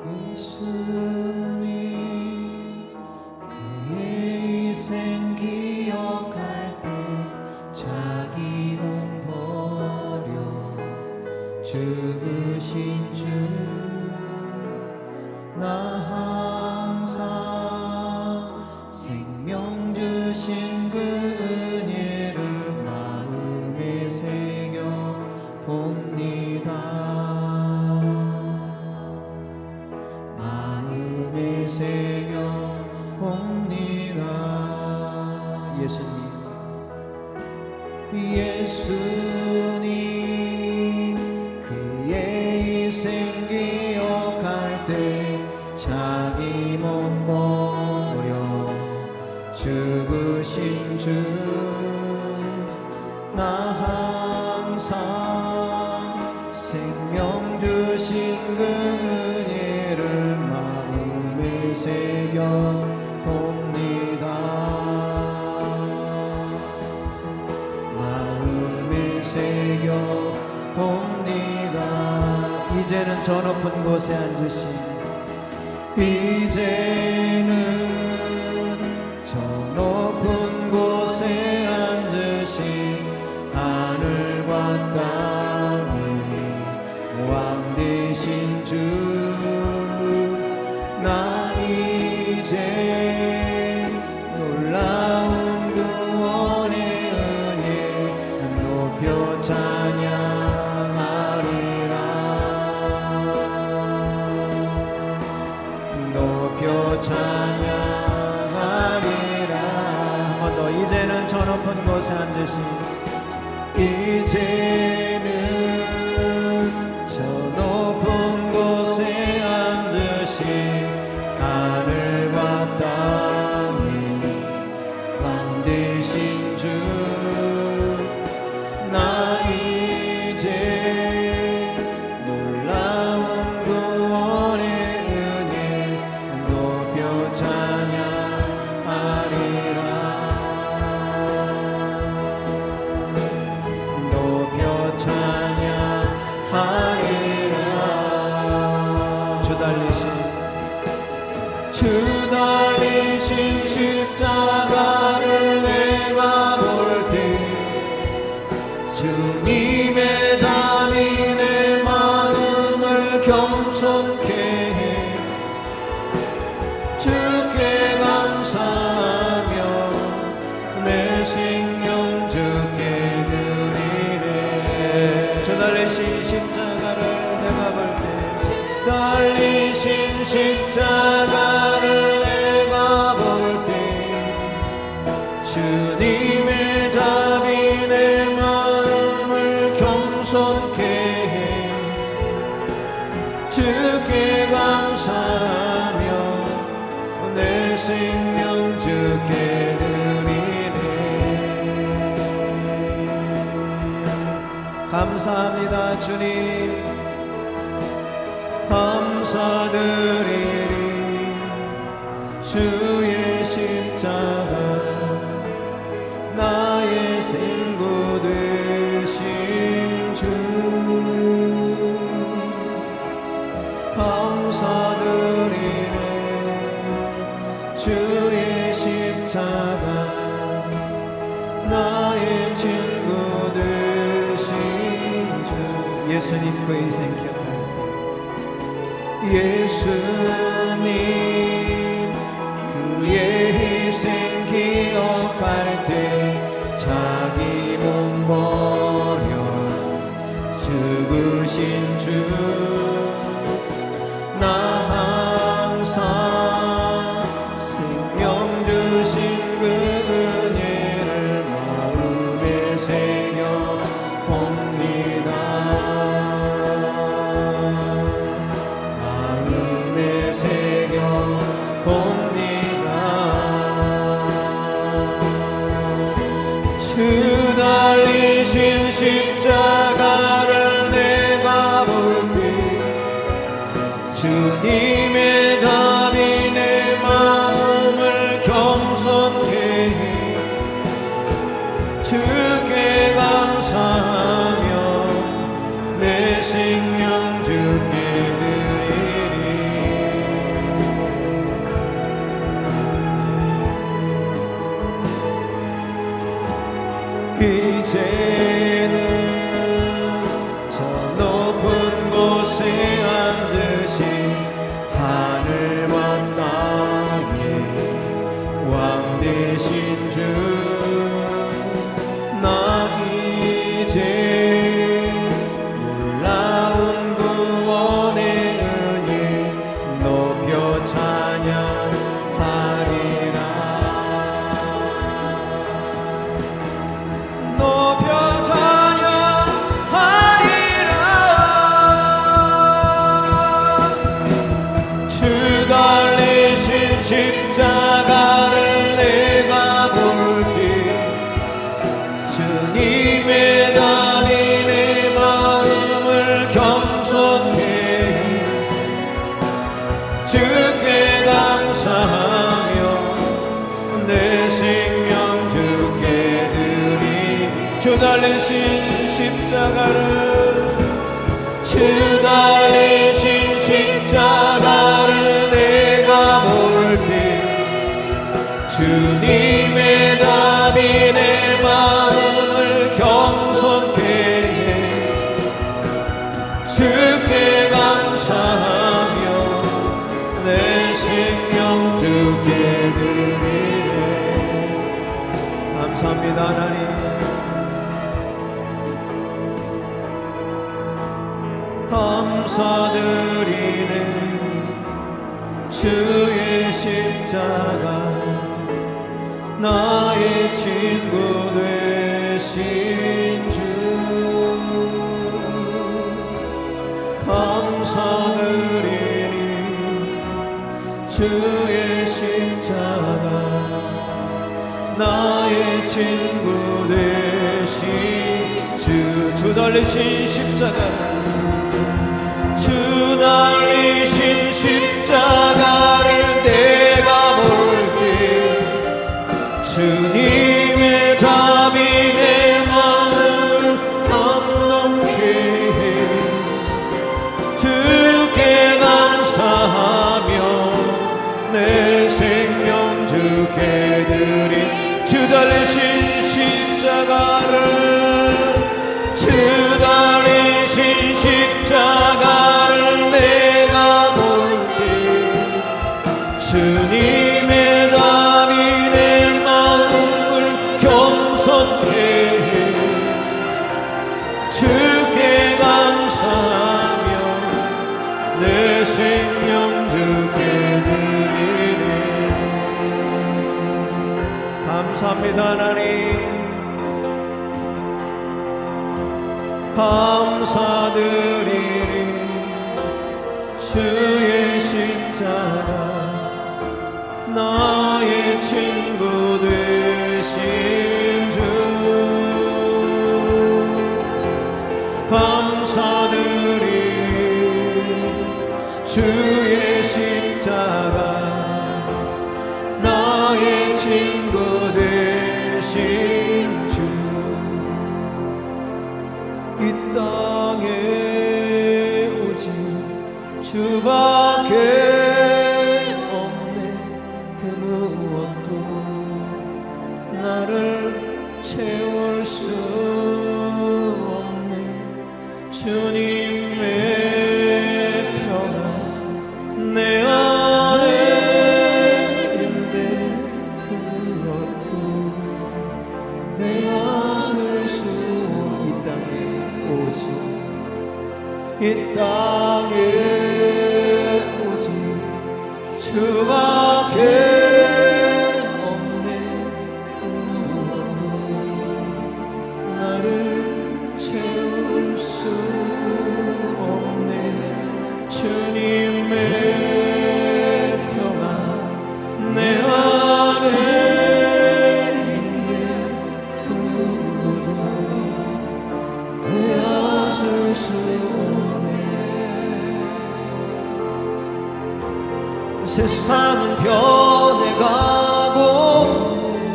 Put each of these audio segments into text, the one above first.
예수님 그의 희생 기억할 때 자기 몸 버려 죽으신 주 나 항상 생명 주신 그 은혜를 마음에 새겨 봅니다. 마음에 새겨 봅니다. 예수님 그의 희생 기억할 때 자기 몸 버려 죽으신 주 나 항상 생명 주신 그 은혜를 마음에 새겨 봅니다. 마음에 새겨 봅니다. 이제는 저 높은 곳에 앉으신 이제는 저 높은 곳에 앉으신 하늘과 땅의 왕 되신 주 나 이제 놀라운 구원의 은혜 높여 찬양하리라. 높여 찬양하리라. 한 번 더. 이제는 저 높은 곳에 앉으신 이제는 저 높은 곳에 앉으신 하늘과 땅의 왕 되신 주 나 이제 놀라운 구원의 은혜 높여 찬양하리라. 높여 찬양하리라. 주 달리신 십자가를 내가 볼 때 주님의 잠이 내 마음을 겸손케 해 주께 감사하며 내 생명 주께 드리네. 주 달리신 십자가를 내가 볼 때 달리신 십자가를 내가 볼 때 주님의 자비 내 마음을 겸손케 해 주께 감사하며 내 생명 주께 드리네. 감사합니다 주님. 감사드리리. 주의 십자가 나의 생구 되신 주 감사드리네. 주의 십자가 나의 친구 되신 주 예수님 그 인생 기억 예수님 그의 희생 기억할 때 자기 몸 버려 죽으신 주 나 항상 생명 주신 그 은혜를 마음에 새겨 봅니다. 주 달리신 십자가를 내가 볼 때 주님의 자비 내 마음을 겸손케 해 주께 감사하며 내 생명 주께 드리리. 달리신 십자가를 주 달리신 십자가를 내가 볼 때 주님의 답이 내 마음을 겸손케 해 주께 감사하며 내 생명 주께 드리네. 감사합니다 하나님. 감사드리네. 주의 십자가 나의 친구 되신 주 감사드리니 주의 십자가 나의 친구 되신 주 달리신 십자가 주 달리신 십자가를 내가 볼 때 주님의 답이 내 마음을 감동케 해 주께 감사하며 내 생명 주께 드린 주 달리신 십자가를 주 달리신 십자가를 내가 볼 때 주님의 답이 내 마음을 겸손케 해 주께 감사하며 내 생명 주께 드리네. 감사합니다 하나님. 감사드리리 주의 십자가 나의 친구 되신 주 감사드리리 주의 십자가 나의 친구 되신 주 이 땅에 오직 주밖에 없네. 그 무엇도 나를 채울 수 없네. 주님의 평안 내 안에 있네. 그 무엇도 내앗을 수 이 땅에 오직 이 땅에 오직 주밖에 없네. 그 무엇도 나를 채울 수 없네. 주님의 평안 내 안에 있네. 그 누구도 빼앗을 수 없네. 세상은 변해가고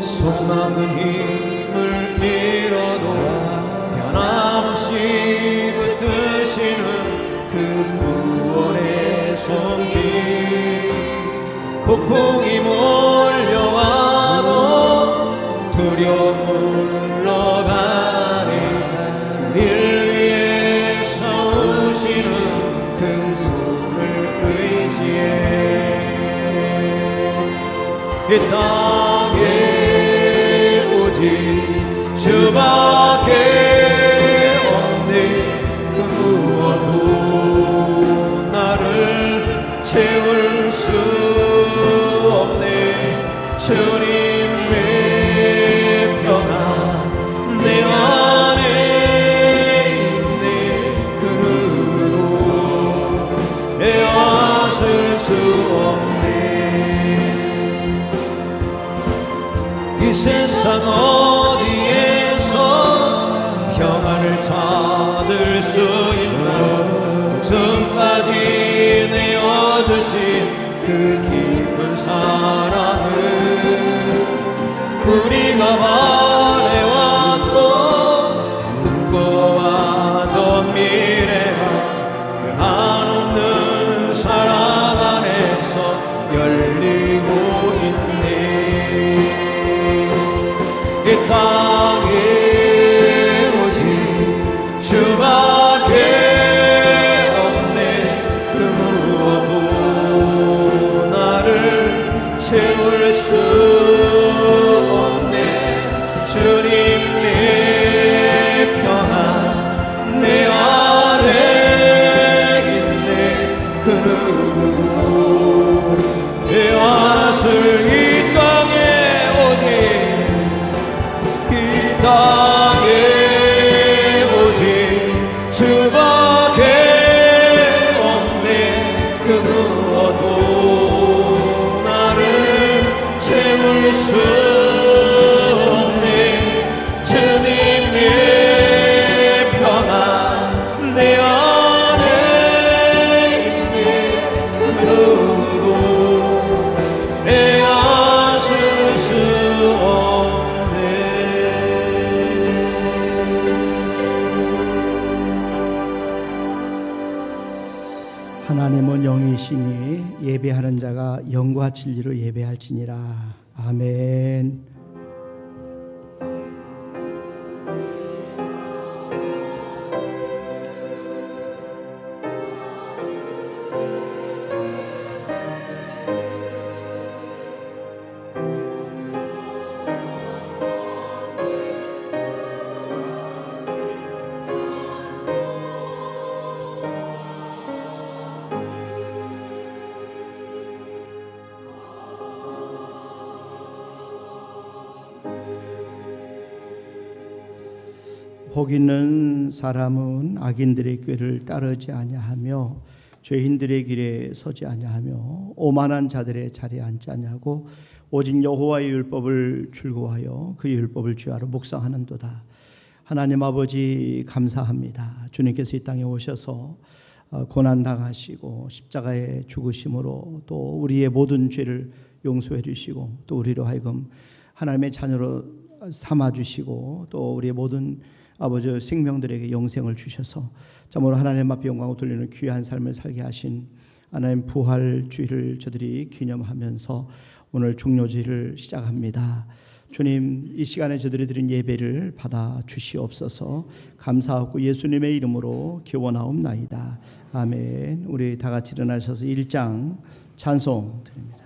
소망은 힘을 잃어도 변함없이 붙드시는 그 구원의 손길 폭풍이 몰려와도 두려움 물러가네. 우릴 위해 서우시는 그 손을 의지해 이 땅에 오직 주밖에 없네. 그 무엇도 나를 채울 수 없네. 주님의 평안 내 안에 있네. 그 누구도 빼앗을 수 없네. 이 세상 어디에서 평안을 찾을 수 있나. 지금까지 내어주신 그 깊은 사랑을 우리가 바래왔고 하나님은 영이시니 예배하는 자가 영과 진리로 예배할지니라. 아멘. 복 있는 사람은 악인들의 꾀를 따르지 아니하며 죄인들의 길에 서지 아니하며 오만한 자들의 자리에 앉지 아니하고 오직 여호와의 율법을 즐거워하여 그의 율법을 주야로 묵상하는도다. 하나님 아버지 감사합니다. 주님께서 이 땅에 오셔서 고난당하시고 십자가에 죽으심으로 또 우리의 모든 죄를 용서해 주시고 또 우리로 하여금 하나님의 자녀로 삼아주시고 또 우리의 모든 아버지 생명들에게 영생을 주셔서 참으로 하나님 앞에 영광을 돌리는 귀한 삶을 살게 하신 하나님 부활주의를 저들이 기념하면서 오늘 종료주의를 시작합니다. 주님, 이 시간에 저들이 드린 예배를 받아 주시옵소서. 감사하고 예수님의 이름으로 기원하옵나이다. 아멘. 우리 다 같이 일어나셔서 1장 찬송 드립니다.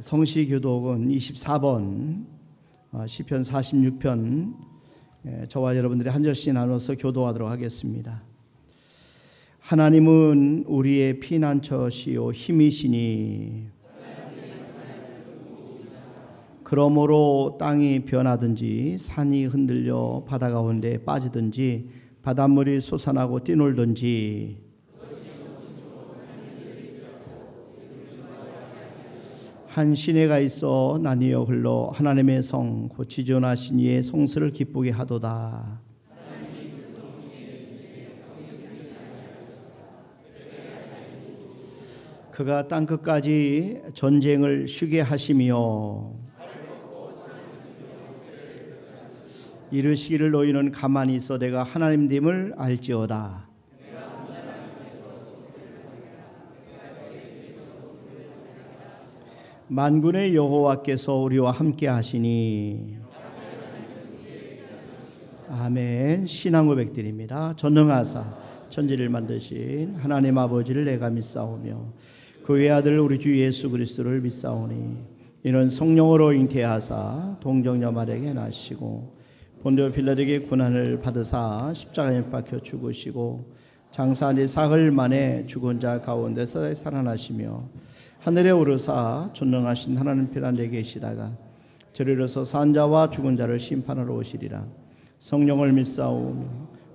성시교독은 24번 시편 46편 저와 여러분들이 한 절씩 나눠서 교도하도록 하겠습니다. 하나님은 우리의 피난처시요 힘이시니 그러므로 땅이 변하든지 산이 흔들려 바다 가운데 빠지든지 바닷물이 솟아나고 뛰놀든지 한 시내가 있어 나뉘어 흘러 하나님의 성 곧 지존하신 이의 성수를 기쁘게 하도다. 그가 땅끝까지 전쟁을 쉬게 하시며 이르시기를 너희는 가만히 있어 내가 하나님됨을 알지어다. 만군의 여호와께서 우리와 함께 하시니 아멘. 신앙 고백드립니다. 전능하사 천지를 만드신 하나님 아버지를 내가 믿사오며 그 외아들 우리 주 예수 그리스도를 믿사오니 이는 성령으로 잉태하사 동정녀 마리아에게 나시고 본디오 빌라도에게 고난을 받으사 십자가에 박혀 죽으시고 장사한 지 사흘 만에 죽은 자 가운데서 살아나시며 하늘에 오르사 전능하신 하나님 편안에 계시다가 저리로서 산 자와 죽은 자를 심판하러 오시리라. 성령을 믿사오며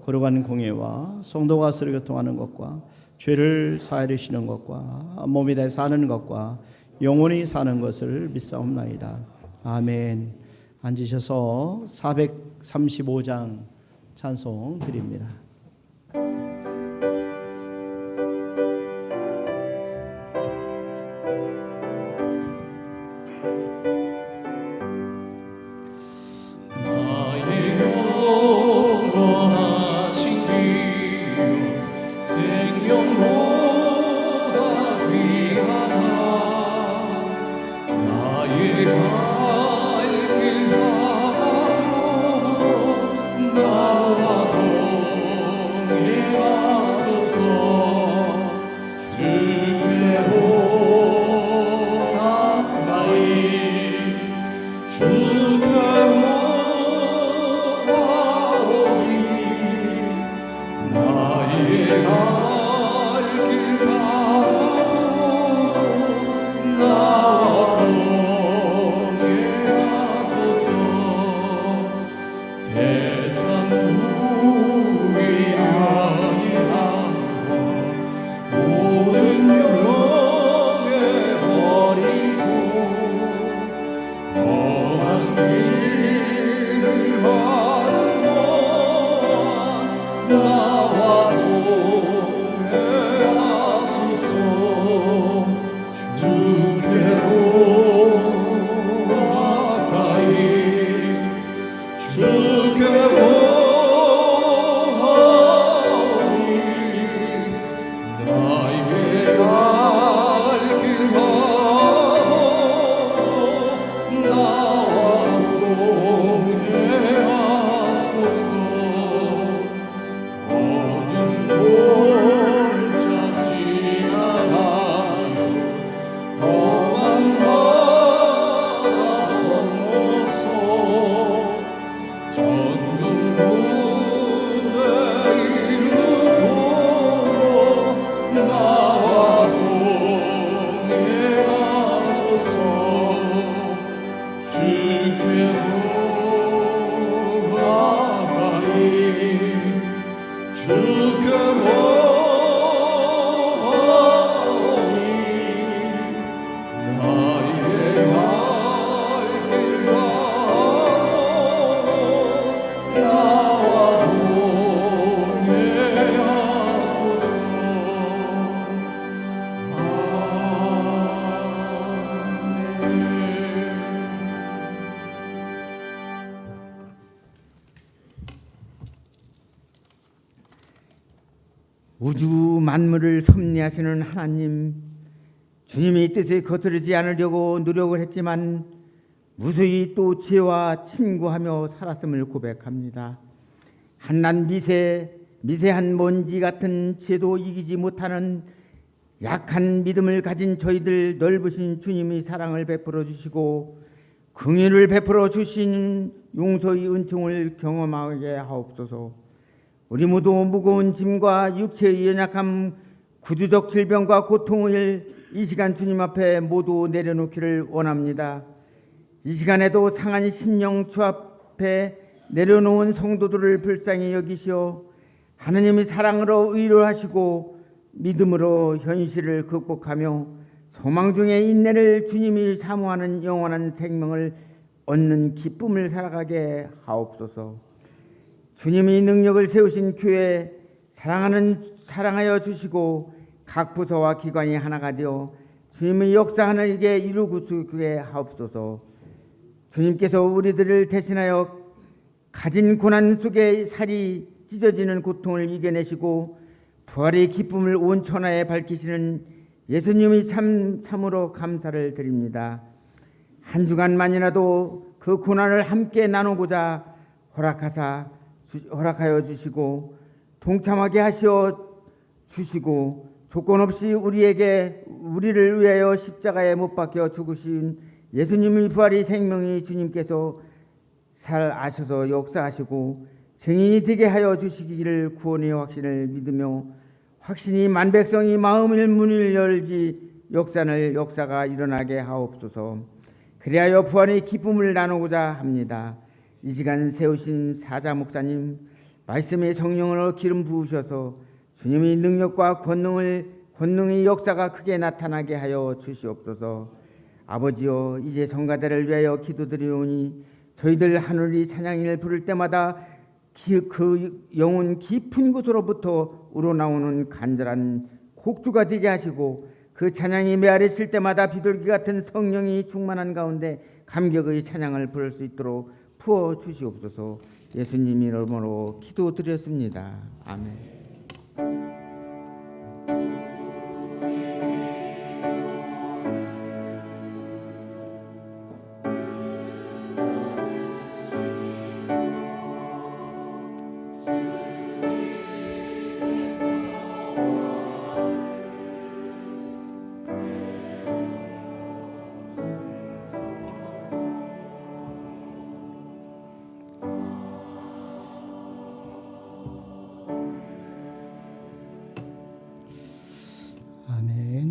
거룩한 공예와 성도가 서로 교통하는 것과 죄를 사하여 주시는 것과 몸이 되 사는 것과 영원히 사는 것을 믿사옵나이다. 아멘. 앉으셔서 435장 찬송 드립니다. 나와도 세상 무기 아니하고 모든 명예 버리고 험한 길을 가는 동안 나와 동행하소서. 주께로 가까이 주께로 나의 갈 길 가도 나와 동행하소서. 어딘 골짜 지나가요 험한 바다 건너서 전군 군대 이루고 나와 동행하소서. 주께로 가까이 주께로 나의 갈 길 가도 나와 동행하소서. 우주 만물을 섭리하시는 하나님, 주님의 뜻에 거스르지 않으려고 노력을 했지만 무수히 또 죄와 친구하며 살았음을 고백합니다. 한낱 미세한 먼지 같은 죄도 이기지 못하는 약한 믿음을 가진 저희들 넓으신 주님의 사랑을 베풀어 주시고 긍휼을 베풀어 주신 용서의 은총을 경험하게 하옵소서. 우리 모두 무거운 짐과 육체의 연약함, 구주적 질병과 고통을 이 시간 주님 앞에 모두 내려놓기를 원합니다. 이 시간에도 상한 심령 주 앞에 내려놓은 성도들을 불쌍히 여기시어 하느님의 사랑으로 위로하시고 믿음으로 현실을 극복하며 소망 중에 인내를 주님이 사모하는 영원한 생명을 얻는 기쁨을 살아가게 하옵소서. 주님이 능력을 세우신 교회 사랑하여 주시고 각 부서와 기관이 하나가 되어 주님의 역사하는 일에 이루게 하옵소서. 주님께서 우리들을 대신하여 가진 고난 속에 살이 찢어지는 고통을 이겨내시고 부활의 기쁨을 온 천하에 밝히시는 예수님이 참으로 감사를 드립니다. 한 주간만이라도 그 고난을 함께 나누고자 허락하여 주시고 동참하게 하시어 주시고 조건 없이 우리를 위하여 십자가에 못 박혀 죽으신 예수님의 부활의 생명이 주님께서 잘 아셔서 역사하시고 증인이 되게 하여 주시기를 구원의 확신을 믿으며 확신이 만백성이 마음의 문을 열지 역사가 일어나게 하옵소서. 그리하여 부활의 기쁨을 나누고자 합니다. 이 시간 세우신 사자 목사님, 말씀의 성령으로 기름 부으셔서 주님의 능력과 권능의 역사가 크게 나타나게 하여 주시옵소서. 아버지여, 이제 성가대를 위하여 기도드리오니 저희들 하늘이 찬양을 부를 때마다 그 영혼 깊은 곳으로부터 우러나오는 간절한 곡주가 되게 하시고 그 찬양이 메아리칠 때마다 비둘기 같은 성령이 충만한 가운데 감격의 찬양을 부를 수 있도록 부어 주시옵소서. 예수님의 이름으로 기도드렸습니다. 아멘.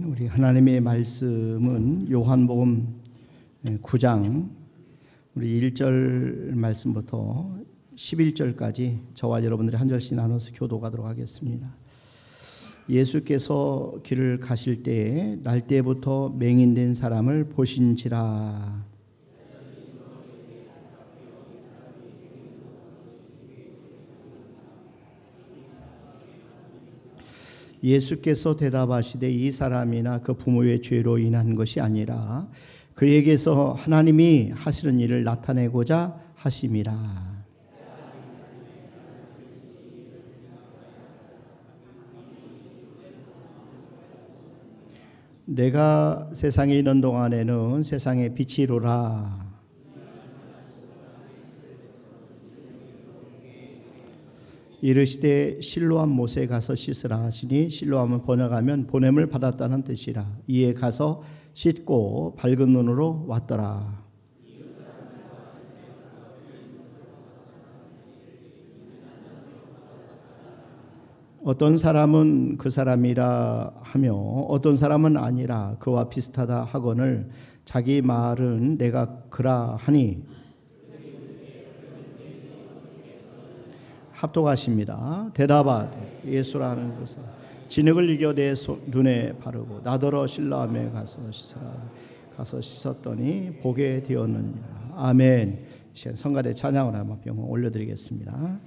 우리 하나님의 말씀은 요한복음 9장 우리 1절 말씀부터 11절까지 저와 여러분들이 한 절씩 나눠서 교도하도록 하겠습니다. 예수께서 길을 가실 때에 날때부터 맹인된 사람을 보신지라. 예수께서 대답하시되 이 사람이나 그 부모의 죄로 인한 것이 아니라 그에게서 하나님이 하시는 일을 나타내고자 하심이라. 내가 세상에 있는 동안에는 세상의 빛이로라. 이르시되 실로암 못에 가서 씻으라 하시니 실로암은 번역하면 보냄을 받았다는 뜻이라. 이에 가서 씻고 밝은 눈으로 왔더라. 어떤 사람은 그 사람이라 하며 어떤 사람은 아니라 그와 비슷하다 하거늘 자기 말은 내가 그라 하니 합독하십니다. 대답하되 예수라는 것은 진흙을 이겨 내 눈에 바르고 나더러 실로암에 가서 씻으라. 가서 씻었더니 보게 되었느니라. 아멘. 성가대 찬양을 한번 병 올려드리겠습니다.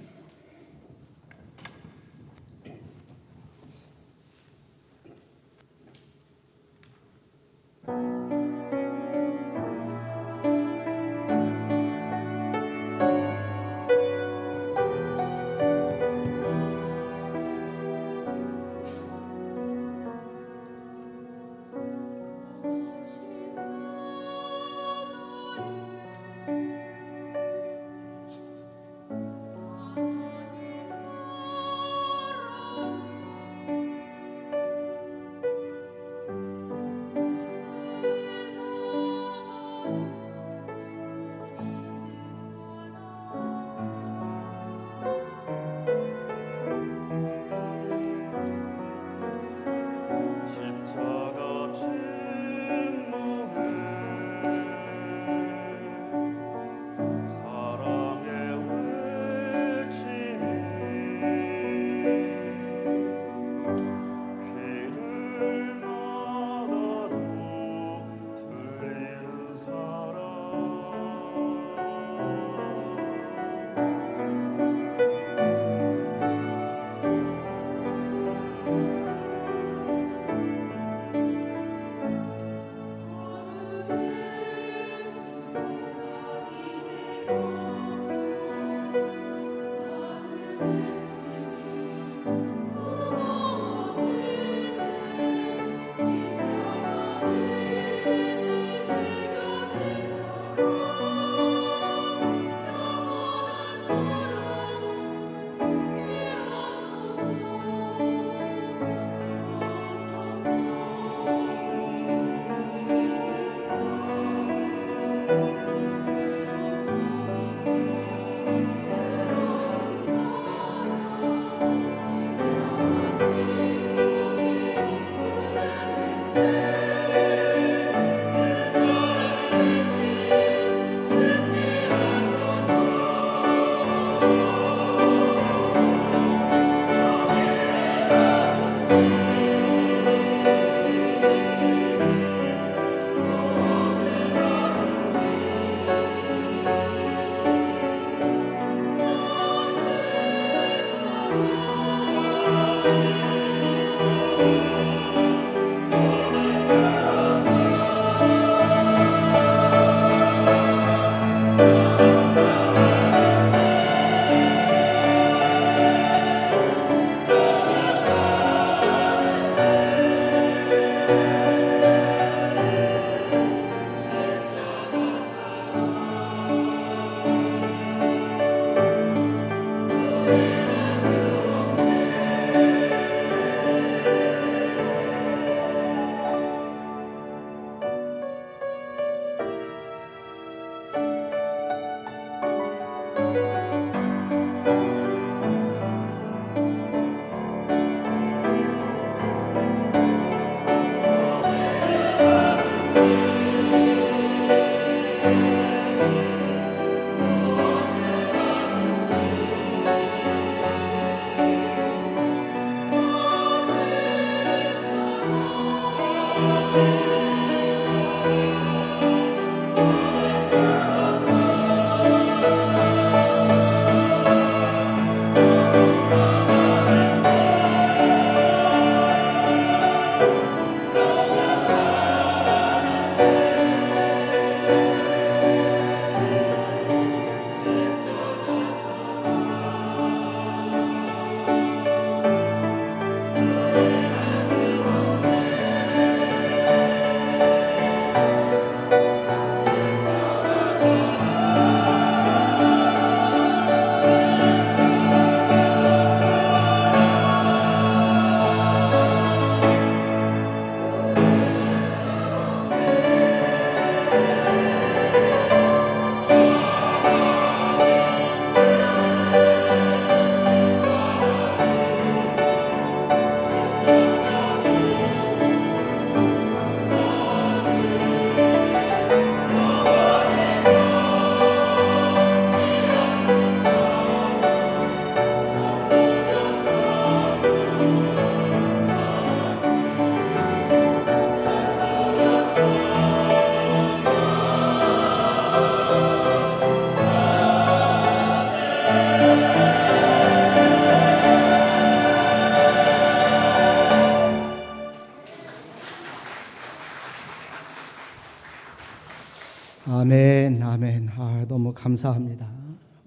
감사합니다.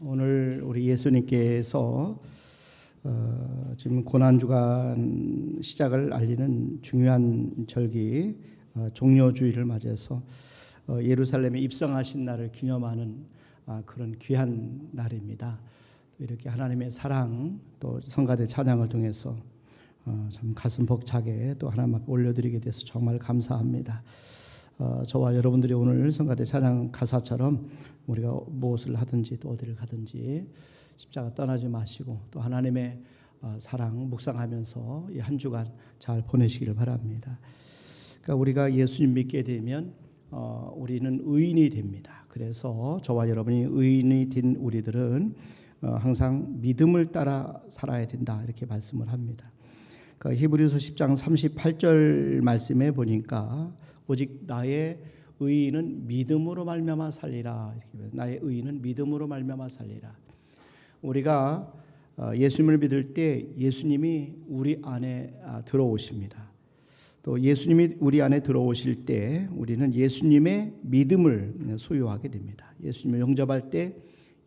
오늘 우리 예수님께서 지금 고난주간 시작을 알리는 중요한 절기 종료주일을 맞이해서 예루살렘에 입성하신 날을 기념하는 그런 귀한 날입니다. 이렇게 하나님의 사랑 또 성가대 찬양을 통해서 참 가슴 벅차게 또 하나님 앞에 올려드리게 돼서 정말 감사합니다. 저와 여러분들이 오늘 성가대 찬양 가사처럼 우리가 무엇을 하든지 또 어디를 가든지 십자가 떠나지 마시고 또 하나님의 사랑 묵상하면서 이 한 주간 잘 보내시기를 바랍니다. 그러니까 우리가 예수님 믿게 되면 우리는 의인이 됩니다. 그래서 저와 여러분이 의인이 된 우리들은 항상 믿음을 따라 살아야 된다 이렇게 말씀을 합니다. 그러니까 히브리서 10장 38절 말씀에 보니까 오직 나의 의인은 믿음으로 말미암아 살리라. 이렇게 나의 의인은 믿음으로 말미암아 살리라. 우리가 예수님을 믿을 때 예수님이 우리 안에 들어오십니다. 또 예수님이 우리 안에 들어오실 때 우리는 예수님의 믿음을 소유하게 됩니다. 예수님을 영접할 때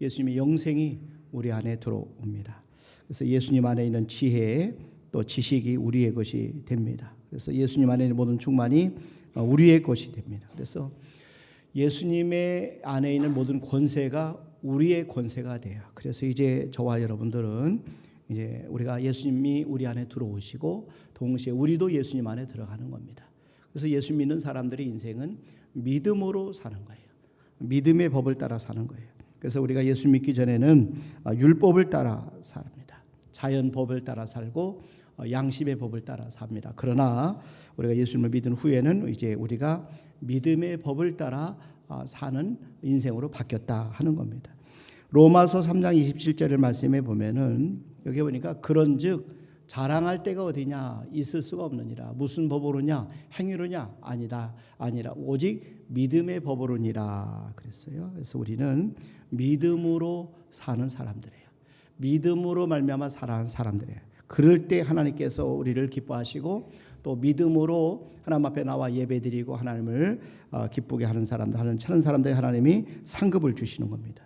예수님의 영생이 우리 안에 들어옵니다. 그래서 예수님 안에 있는 지혜 또 지식이 우리의 것이 됩니다. 그래서 예수님 안에 있는 모든 충만이 우리의 것이 됩니다. 그래서 예수님의 안에 있는 모든 권세가 우리의 권세가 돼요. 그래서 이제 저와 여러분들은 이제 우리가 예수님이 우리 안에 들어오시고 동시에 우리도 예수님 안에 들어가는 겁니다. 그래서 예수 믿는 사람들의 인생은 믿음으로 사는 거예요. 믿음의 법을 따라 사는 거예요. 그래서 우리가 예수 믿기 전에는 율법을 따라 삽니다. 자연 법을 따라 살고 양심의 법을 따라 삽니다. 그러나 우리가 예수님을 믿은 후에는 이제 우리가 믿음의 법을 따라 사는 인생으로 바뀌었다 하는 겁니다. 로마서 3장 27절을 말씀해 보면은 여기 보니까 그런즉 자랑할 때가 어디냐 있을 수가 없느니라. 무슨 법으로냐 행위로냐 아니라 오직 믿음의 법으로니라 그랬어요. 그래서 우리는 믿음으로 사는 사람들이에요. 믿음으로 말미암아 살아가는 사람들이에요. 그럴 때 하나님께서 우리를 기뻐하시고 또 믿음으로 하나님 앞에 나와 예배드리고 하나님을 기쁘게 하는 사람들, 하나님 찾는 사람들에게 하나님이 상급을 주시는 겁니다.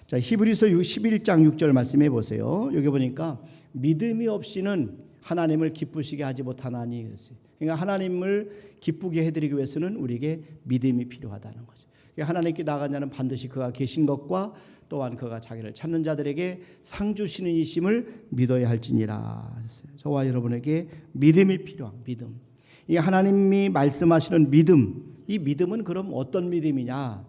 자, 히브리서 11장 6절 말씀해 보세요. 여기 보니까 믿음이 없이는 하나님을 기쁘시게 하지 못하나니 그랬어요. 그러니까 하나님을 기쁘게 해드리기 위해서는 우리에게 믿음이 필요하다는 거죠. 그러니까 하나님께 나아간 자는 반드시 그가 계신 것과 또한 그가 자기를 찾는 자들에게 상 주시는 이심을 믿어야 할지니라 했어요. 저와 여러분에게 믿음이 필요한 믿음. 이 하나님이 말씀하시는 믿음. 이 믿음은 그럼 어떤 믿음이냐?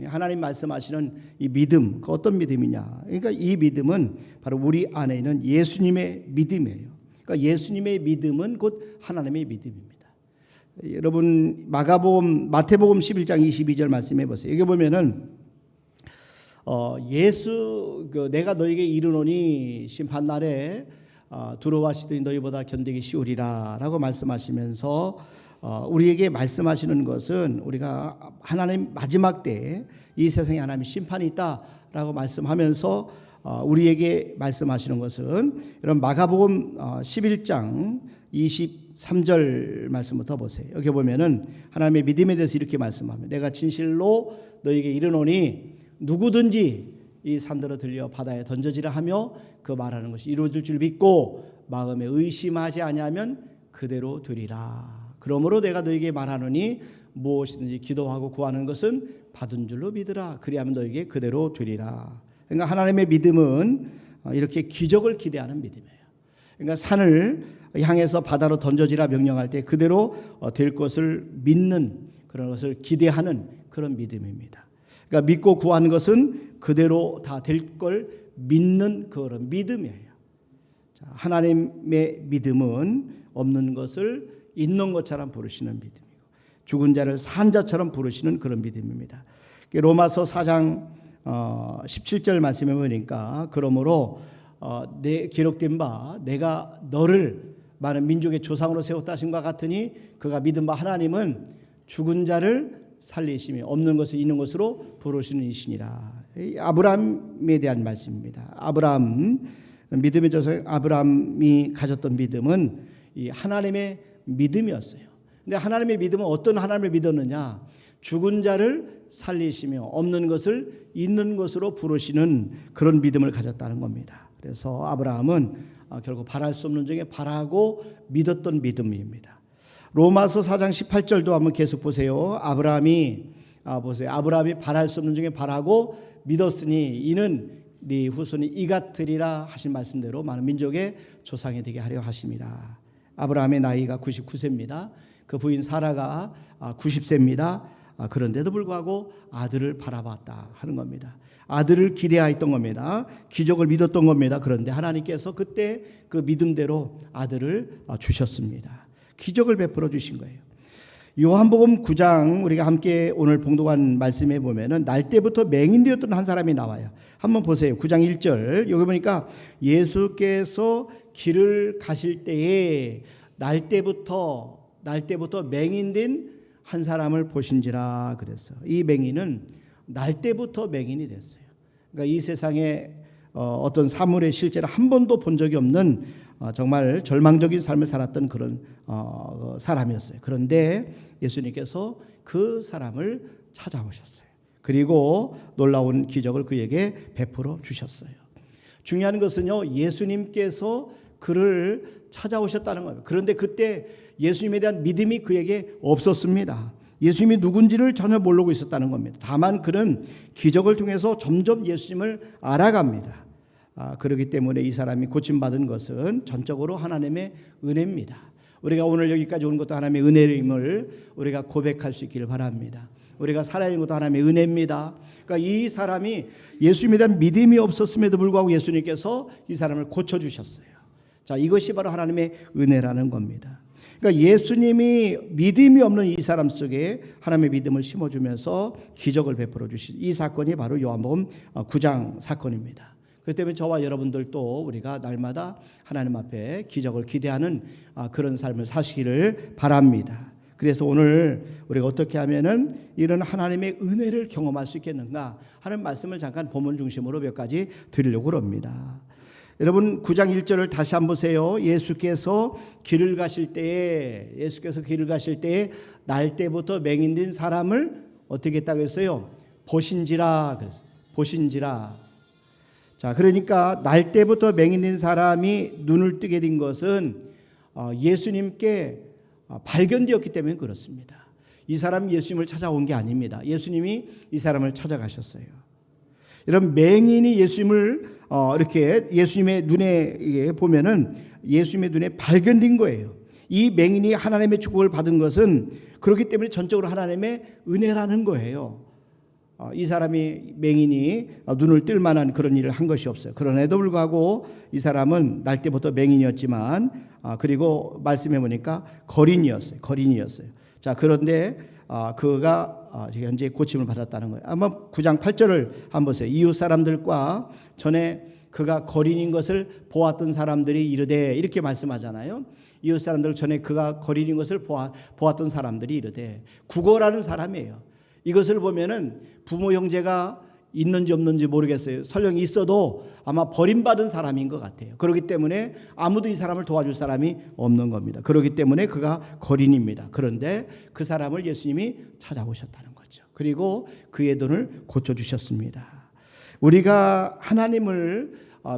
하나님 말씀하시는 이 믿음, 그 어떤 믿음이냐? 그러니까 이 믿음은 바로 우리 안에 있는 예수님의 믿음이에요. 그러니까 예수님의 믿음은 곧 하나님의 믿음입니다. 여러분 마태복음 11장 22절 말씀해 보세요. 여기 보면은 예수 내가 너에게 이르노니 심판날에 두려워하시더니 너희보다 견디기 쉬우리라라고 말씀하시면서 우리에게 말씀하시는 것은 우리가 하나님 마지막 때 이 세상에 하나님의 심판이 있다라고 말씀하면서 우리에게 말씀하시는 것은 이런 마가복음 11장 23절 말씀부터 보세요. 여기 보면은 하나님의 믿음에 대해서 이렇게 말씀합니다. 내가 진실로 너에게 이르노니 누구든지 이 산들어 들려 바다에 던져지라 하며 그 말하는 것이 이루어질 줄 믿고 마음에 의심하지 아니하면 그대로 되리라. 그러므로 내가 너에게 말하노니 무엇이든지 기도하고 구하는 것은 받은 줄로 믿으라. 그리하면 너에게 그대로 되리라. 그러니까 하나님의 믿음은 이렇게 기적을 기대하는 믿음이에요. 그러니까 산을 향해서 바다로 던져지라 명령할 때 그대로 될 것을 믿는 그런 것을 기대하는 그런 믿음입니다. 그러니까 믿고 구하는 것은 그대로 다 될 걸 믿는 그런 믿음이에요. 하나님의 믿음은 없는 것을 있는 것처럼 부르시는 믿음이고 죽은 자를 산 자처럼 부르시는 그런 믿음입니다. 로마서 4장 17절 말씀해 보니까 그러므로 기록된 바 내가 너를 많은 민족의 조상으로 세웠다 하신과 같으니 그가 믿은 바 하나님은 죽은 자를 살리심이 없는 것을 있는 것으로 부르시는 이시니라. 아브라함에 대한 말씀입니다. 아브라함 믿음의 조상 아브라함이 가졌던 믿음은 이 하나님의 믿음이었어요. 근데 하나님의 믿음은 어떤 하나님을 믿었느냐? 죽은 자를 살리시며 없는 것을 있는 것으로 부르시는 그런 믿음을 가졌다는 겁니다. 그래서 아브라함은 결국 바랄 수 없는 중에 바라고 믿었던 믿음입니다. 로마서 4장 18절도 한번 계속 보세요. 아브라함이 바랄 수 없는 중에 바라고 믿었으니 이는 네 후손이 이같으리라 하신 말씀대로 많은 민족의 조상이 되게 하려 하심이라. 아브라함의 나이가 99세입니다. 그 부인 사라가 90세입니다. 그런데도 불구하고 아들을 바라봤다 하는 겁니다. 아들을 기대하였던 겁니다. 기적을 믿었던 겁니다. 그런데 하나님께서 그때 그 믿음대로 아들을 주셨습니다. 기적을 베풀어 주신 거예요. 요한복음 9장 우리가 함께 오늘 봉독한 말씀에 보면은 날 때부터 맹인되었던 한 사람이 나와요. 한번 보세요. 9장 1절. 여기 보니까 예수께서 길을 가실 때에 날 때부터 맹인된 한 사람을 보신지라 그랬어요. 이 맹인은 날 때부터 맹인이 됐어요. 그러니까 이 세상에 어떤 사물의 실제로 한 번도 본 적이 없는 정말 절망적인 삶을 살았던 그런 사람이었어요. 그런데 예수님께서 그 사람을 찾아오셨어요. 그리고 놀라운 기적을 그에게 베풀어 주셨어요. 중요한 것은요, 예수님께서 그를 찾아오셨다는 거예요. 그런데 그때 예수님에 대한 믿음이 그에게 없었습니다. 예수님이 누군지를 전혀 모르고 있었다는 겁니다. 다만 그는 기적을 통해서 점점 예수님을 알아갑니다. 그렇기 때문에 이 사람이 고침받은 것은 전적으로 하나님의 은혜입니다. 우리가 오늘 여기까지 온 것도 하나님의 은혜임을 우리가 고백할 수 있기를 바랍니다. 우리가 살아있는 것도 하나님의 은혜입니다. 그러니까 이 사람이 예수님에 대한 믿음이 없었음에도 불구하고 예수님께서 이 사람을 고쳐주셨어요. 자, 이것이 바로 하나님의 은혜라는 겁니다. 그러니까 예수님이 믿음이 없는 이 사람 속에 하나님의 믿음을 심어주면서 기적을 베풀어 주신 이 사건이 바로 요한복음 9장 사건입니다. 그렇기 때문에 저와 여러분들도 우리가 날마다 하나님 앞에 기적을 기대하는 그런 삶을 사시기를 바랍니다. 그래서 오늘 우리가 어떻게 하면은 이런 하나님의 은혜를 경험할 수 있겠는가 하는 말씀을 잠깐 본문 중심으로 몇 가지 드리려고 합니다. 여러분 9장 1절을 다시 한번 보세요. 예수께서 길을 가실 때에 날 때부터 맹인된 사람을 어떻게 했다고 했어요? 보신지라 그랬어요. 보신지라. 자, 그러니까 날 때부터 맹인된 사람이 눈을 뜨게 된 것은 예수님께 발견되었기 때문에 그렇습니다. 이 사람이 예수님을 찾아온 게 아닙니다. 예수님이 이 사람을 찾아가셨어요. 여러분 맹인이 예수님을 이렇게 예수님의 눈에 보면은 예수님의 눈에 발견된 거예요. 이 맹인이 하나님의 축복을 받은 것은 그렇기 때문에 전적으로 하나님의 은혜라는 거예요. 이 사람이 맹인이 눈을 뜰 만한 그런 일을 한 것이 없어요. 그런에도 불구하고 이 사람은 날 때부터 맹인이었지만 그리고 말씀해 보니까 거린이었어요. 자, 그런데 그가 현재 고침을 받았다는 거예요. 한번 9장 8절을 한번 보세요. 이웃 사람들과 전에 그가 거린인 것을 보았던 사람들이 이르되 이렇게 말씀하잖아요. 이웃 사람들 전에 그가 거린인 것을 보았던 사람들이 이르되 국어라는 사람이에요. 이것을 보면은 부모 형제가 있는지 없는지 모르겠어요. 설령 있어도 아마 버림받은 사람인 것 같아요. 그렇기 때문에 아무도 이 사람을 도와줄 사람이 없는 겁니다. 그렇기 때문에 그가 거린입니다. 그런데 그 사람을 예수님이 찾아오셨다는 거죠. 그리고 그의 눈을 고쳐주셨습니다. 우리가 하나님을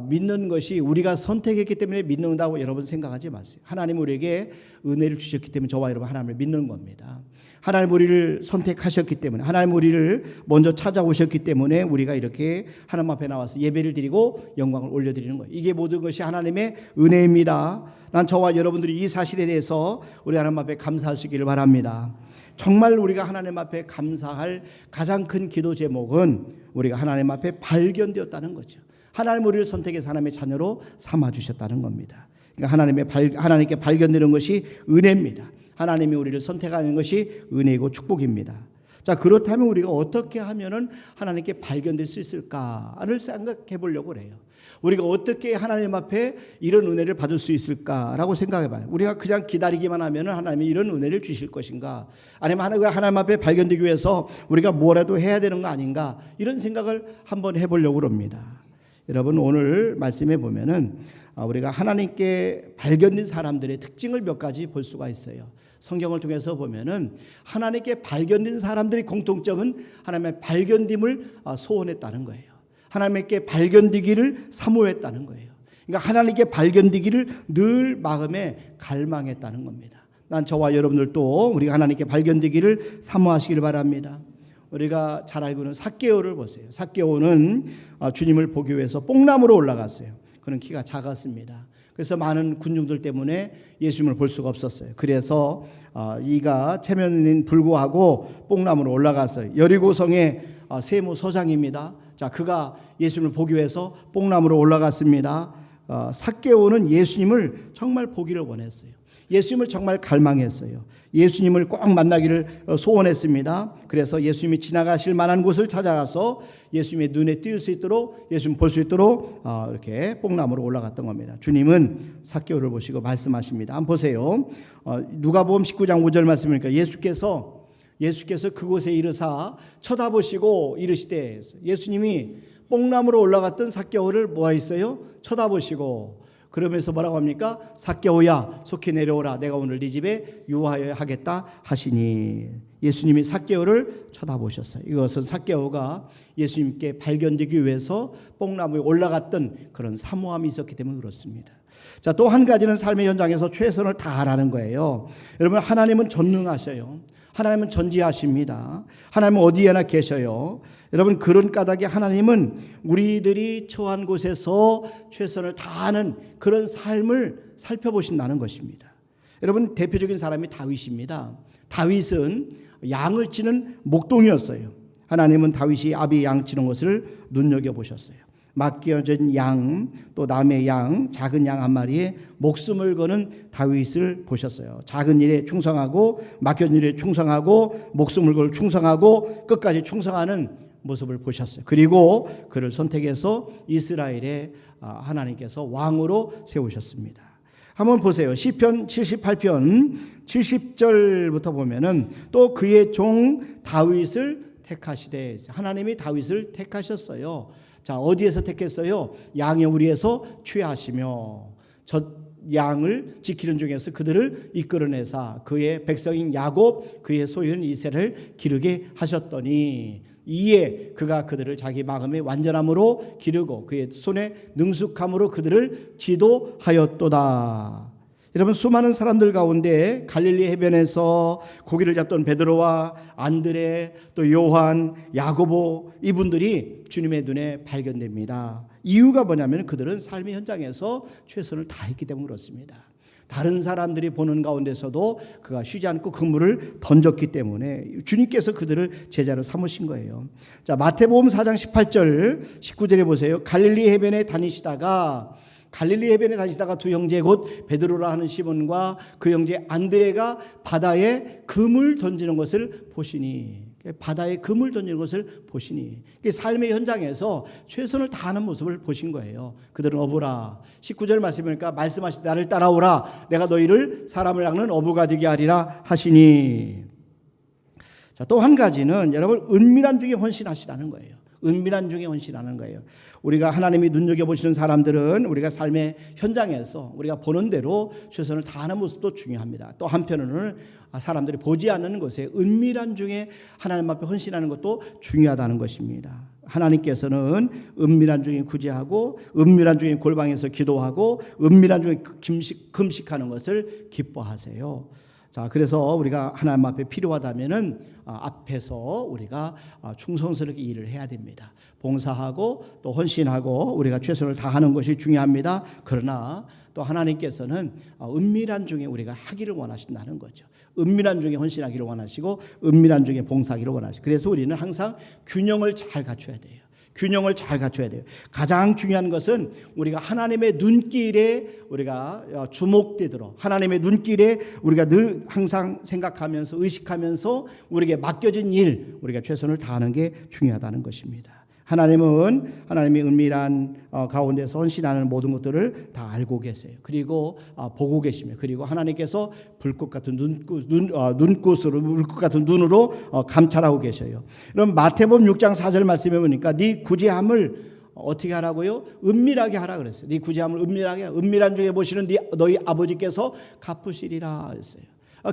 믿는 것이 우리가 선택했기 때문에 믿는다고 여러분 생각하지 마세요. 하나님 우리에게 은혜를 주셨기 때문에 저와 여러분 하나님을 믿는 겁니다. 하나님 우리를 선택하셨기 때문에 하나님 우리를 먼저 찾아오셨기 때문에 우리가 이렇게 하나님 앞에 나와서 예배를 드리고 영광을 올려드리는 거예요. 이게 모든 것이 하나님의 은혜입니다. 난 저와 여러분들이 이 사실에 대해서 우리 하나님 앞에 감사할 수 있기를 바랍니다. 정말 우리가 하나님 앞에 감사할 가장 큰 기도 제목은 우리가 하나님 앞에 발견되었다는 거죠. 하나님 우리를 선택해서 하나님의 자녀로 삼아주셨다는 겁니다. 그러니까 하나님께 발견되는 것이 은혜입니다. 하나님이 우리를 선택하는 것이 은혜이고 축복입니다. 자, 그렇다면 우리가 어떻게 하면은 하나님께 발견될 수 있을까를 생각해 보려고 그래요. 우리가 어떻게 하나님 앞에 이런 은혜를 받을 수 있을까라고 생각해 봐요. 우리가 그냥 기다리기만 하면은 하나님이 이런 은혜를 주실 것인가? 아니면 하나님 앞에 발견되기 위해서 우리가 뭐라도 해야 되는 거 아닌가? 이런 생각을 한번 해 보려고 합니다. 여러분 오늘 말씀에 보면은 우리가 하나님께 발견된 사람들의 특징을 몇 가지 볼 수가 있어요. 성경을 통해서 보면은 하나님께 발견된 사람들의 공통점은 하나님의 발견됨을 소원했다는 거예요. 하나님께 발견되기를 사모했다는 거예요. 그러니까 하나님께 발견되기를 늘 마음에 갈망했다는 겁니다. 난 저와 여러분들도 우리가 하나님께 발견되기를 사모하시길 바랍니다. 우리가 잘 알고 있는 삭개오를 보세요. 삭개오는 주님을 보기 위해서 뽕나무로 올라갔어요. 그는 키가 작았습니다. 그래서 많은 군중들 때문에 예수님을 볼 수가 없었어요. 그래서 이가 체면인 불구하고 뽕나무로 올라갔어요. 여리고성의 세무서장입니다. 자, 그가 예수님을 보기 위해서 뽕나무로 올라갔습니다. 삭개오는 예수님을 정말 보기를 원했어요. 예수님을 정말 갈망했어요. 예수님을 꼭 만나기를 소원했습니다. 그래서 예수님이 지나가실 만한 곳을 찾아가서 예수님의 눈에 띄울 수 있도록, 예수님 볼 수 있도록 이렇게 뽕나무로 올라갔던 겁니다. 주님은 삭개오를 보시고 말씀하십니다. 한번 보세요. 누가복음 19장 5절 말씀이니까 예수께서 그곳에 이르사 쳐다보시고 이르시되, 예수님이 뽕나무로 올라갔던 삭개오를 뭐했어요? 쳐다보시고, 그러면서 뭐라고 합니까? 삭개오야 속히 내려오라, 내가 오늘 네 집에 유하여 하겠다 하시니. 예수님이 삭개오를 쳐다보셨어요. 이것은 삭개오가 예수님께 발견되기 위해서 뽕나무에 올라갔던 그런 사모함이 있었기 때문에 그렇습니다. 자, 또 한 가지는 삶의 현장에서 최선을 다하라는 거예요. 여러분, 하나님은 전능하셔요. 하나님은 전지하십니다. 하나님은 어디에나 계셔요. 여러분, 그런 까닭에 하나님은 우리들이 처한 곳에서 최선을 다하는 그런 삶을 살펴보신다는 것입니다. 여러분, 대표적인 사람이 다윗입니다. 다윗은 양을 치는 목동이었어요. 하나님은 다윗이 아비 양 치는 것을 눈여겨보셨어요. 맡겨진 양, 또 남의 양, 작은 양 한 마리에 목숨을 거는 다윗을 보셨어요. 작은 일에 충성하고, 맡겨진 일에 충성하고, 목숨을 걸 충성하고, 끝까지 충성하는 모습을 보셨어요. 그리고 그를 선택해서 이스라엘에 하나님께서 왕으로 세우셨습니다. 한번 보세요. 시편 78편 70절부터 보면은 또 그의 종 다윗을 택하시되, 하나님이 다윗을 택하셨어요. 자, 어디에서 택했어요? 양의 우리에서 취하시며 저 양을 지키는 중에서 그들을 이끌어내사 그의 백성인 야곱, 그의 소유인 이스라엘을 기르게 하셨더니, 이에 그가 그들을 자기 마음의 완전함으로 기르고 그의 손에 능숙함으로 그들을 지도하였도다. 여러분, 수많은 사람들 가운데 갈릴리 해변에서 고기를 잡던 베드로와 안드레, 또 요한, 야고보, 이분들이 주님의 눈에 발견됩니다. 이유가 뭐냐면 그들은 삶의 현장에서 최선을 다했기 때문에 그렇습니다. 다른 사람들이 보는 가운데서도 그가 쉬지 않고 그물을 던졌기 때문에 주님께서 그들을 제자로 삼으신 거예요. 자, 마태복음 4장 18절 19절에 보세요. 갈릴리 해변에 다니시다가 두 형제 곧 베드로라 하는 시몬과 그 형제 안드레가 바다에 금을 던지는 것을 보시니, 삶의 현장에서 최선을 다하는 모습을 보신 거예요. 그들은 어부라. 19절 말씀이니까 말씀하시되 나를 따라오라, 내가 너희를 사람을 낚는 어부가 되게 하리라 하시니. 자, 또 한 가지는 여러분, 은밀한 중에 헌신하시라는 거예요. 은밀한 중에 헌신하는 거예요. 우리가 하나님이 눈여겨보시는 사람들은 우리가 삶의 현장에서 우리가 보는 대로 최선을 다하는 모습도 중요합니다. 또 한편으로는 사람들이 보지 않는 곳에 은밀한 중에 하나님 앞에 헌신하는 것도 중요하다는 것입니다. 하나님께서는 은밀한 중에 구제하고, 은밀한 중에 골방에서 기도하고, 은밀한 중에 금식하는 것을 기뻐하세요. 자, 그래서 우리가 하나님 앞에 필요하다면은 앞에서 우리가 충성스럽게 일을 해야 됩니다. 봉사하고 또 헌신하고 우리가 최선을 다하는 것이 중요합니다. 그러나 또 하나님께서는 은밀한 중에 우리가 하기를 원하신다는 거죠. 은밀한 중에 헌신하기를 원하시고, 은밀한 중에 봉사하기를 원하시고, 그래서 우리는 항상 균형을 잘 갖춰야 돼요. 가장 중요한 것은 우리가 하나님의 눈길에 우리가 주목되도록, 하나님의 눈길에 우리가 늘 항상 생각하면서 의식하면서 우리에게 맡겨진 일, 우리가 최선을 다하는 게 중요하다는 것입니다. 하나님이 은밀한 가운데서 헌신하는 모든 것들을 다 알고 계세요. 그리고 보고 계시며, 그리고 하나님께서 불꽃 같은 눈으로 감찰하고 계셔요. 그럼 마태복음 6장 4절 말씀해 보니까 네 구제함을 어떻게 하라고요? 은밀하게 하라 그랬어요. 네 구제함을 은밀하게 하라. 은밀한 중에 보시는 너희 아버지께서 갚으시리라 그랬어요.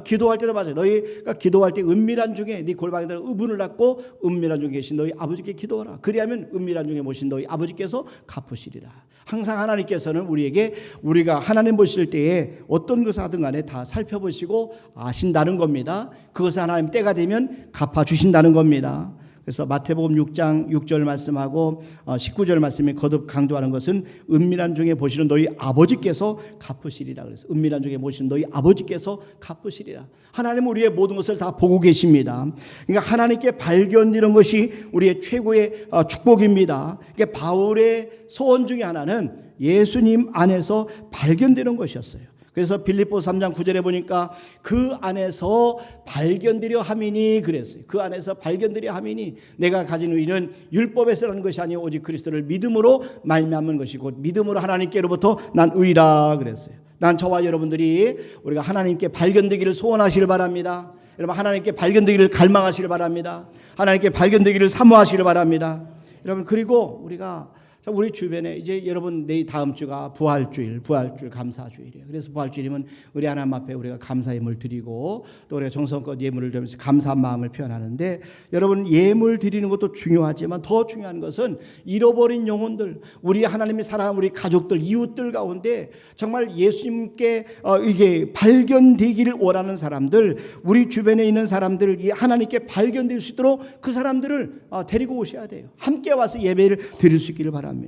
기도할 때도 맞아요. 너희가 기도할 때 은밀한 중에 네 골방에다 의문을 닫고 은밀한 중에 계신 너희 아버지께 기도하라. 그리하면 은밀한 중에 모신 너희 아버지께서 갚으시리라. 항상 하나님께서는 우리에게 우리가 하나님 보실 때에 어떤 것을 하든 간에 다 살펴보시고 아신다는 겁니다. 그것을 하나님 때가 되면 갚아주신다는 겁니다. 그래서 마태복음 6장 6절 말씀하고 19절 말씀에 거듭 강조하는 것은 은밀한 중에 보시는 너희 아버지께서 갚으시리라 그래서 은밀한 중에 보시는 너희 아버지께서 갚으시리라. 하나님은 우리의 모든 것을 다 보고 계십니다. 그러니까 하나님께 발견되는 것이 우리의 최고의 축복입니다. 그러니까 바울의 소원 중에 하나는 예수님 안에서 발견되는 것이었어요. 그래서 빌립보서 3장 9절에 보니까 그 안에서 발견되려 함이니 그랬어요. 그 안에서 발견되려 함이니 내가 가진 의는 율법에서라는 것이 아니요 오직 그리스도를 믿음으로 말미암은 것이고 믿음으로 하나님께로부터 난 의라 그랬어요. 난 저와 여러분들이 우리가 하나님께 발견되기를 소원하시길 바랍니다. 여러분 하나님께 발견되기를 갈망하시길 바랍니다. 하나님께 발견되기를 사모하시길 바랍니다. 여러분 그리고 우리가 우리 주변에 이제 여러분 내일 다음 주가 부활주일 감사주일이에요. 그래서 부활주일이면 우리 하나님 앞에 우리가 감사 예물 드리고 또 우리가 정성껏 예물을 드리면서 감사한 마음을 표현하는데 여러분 예물 드리는 것도 중요하지만 더 중요한 것은 잃어버린 영혼들, 우리 하나님이 사랑하는 우리 가족들, 이웃들 가운데 정말 예수님께 이게 발견되기를 원하는 사람들, 우리 주변에 있는 사람들 이 하나님께 발견될 수 있도록 그 사람들을 데리고 오셔야 돼요. 함께 와서 예배를 드릴 수 있기를 바랍니다.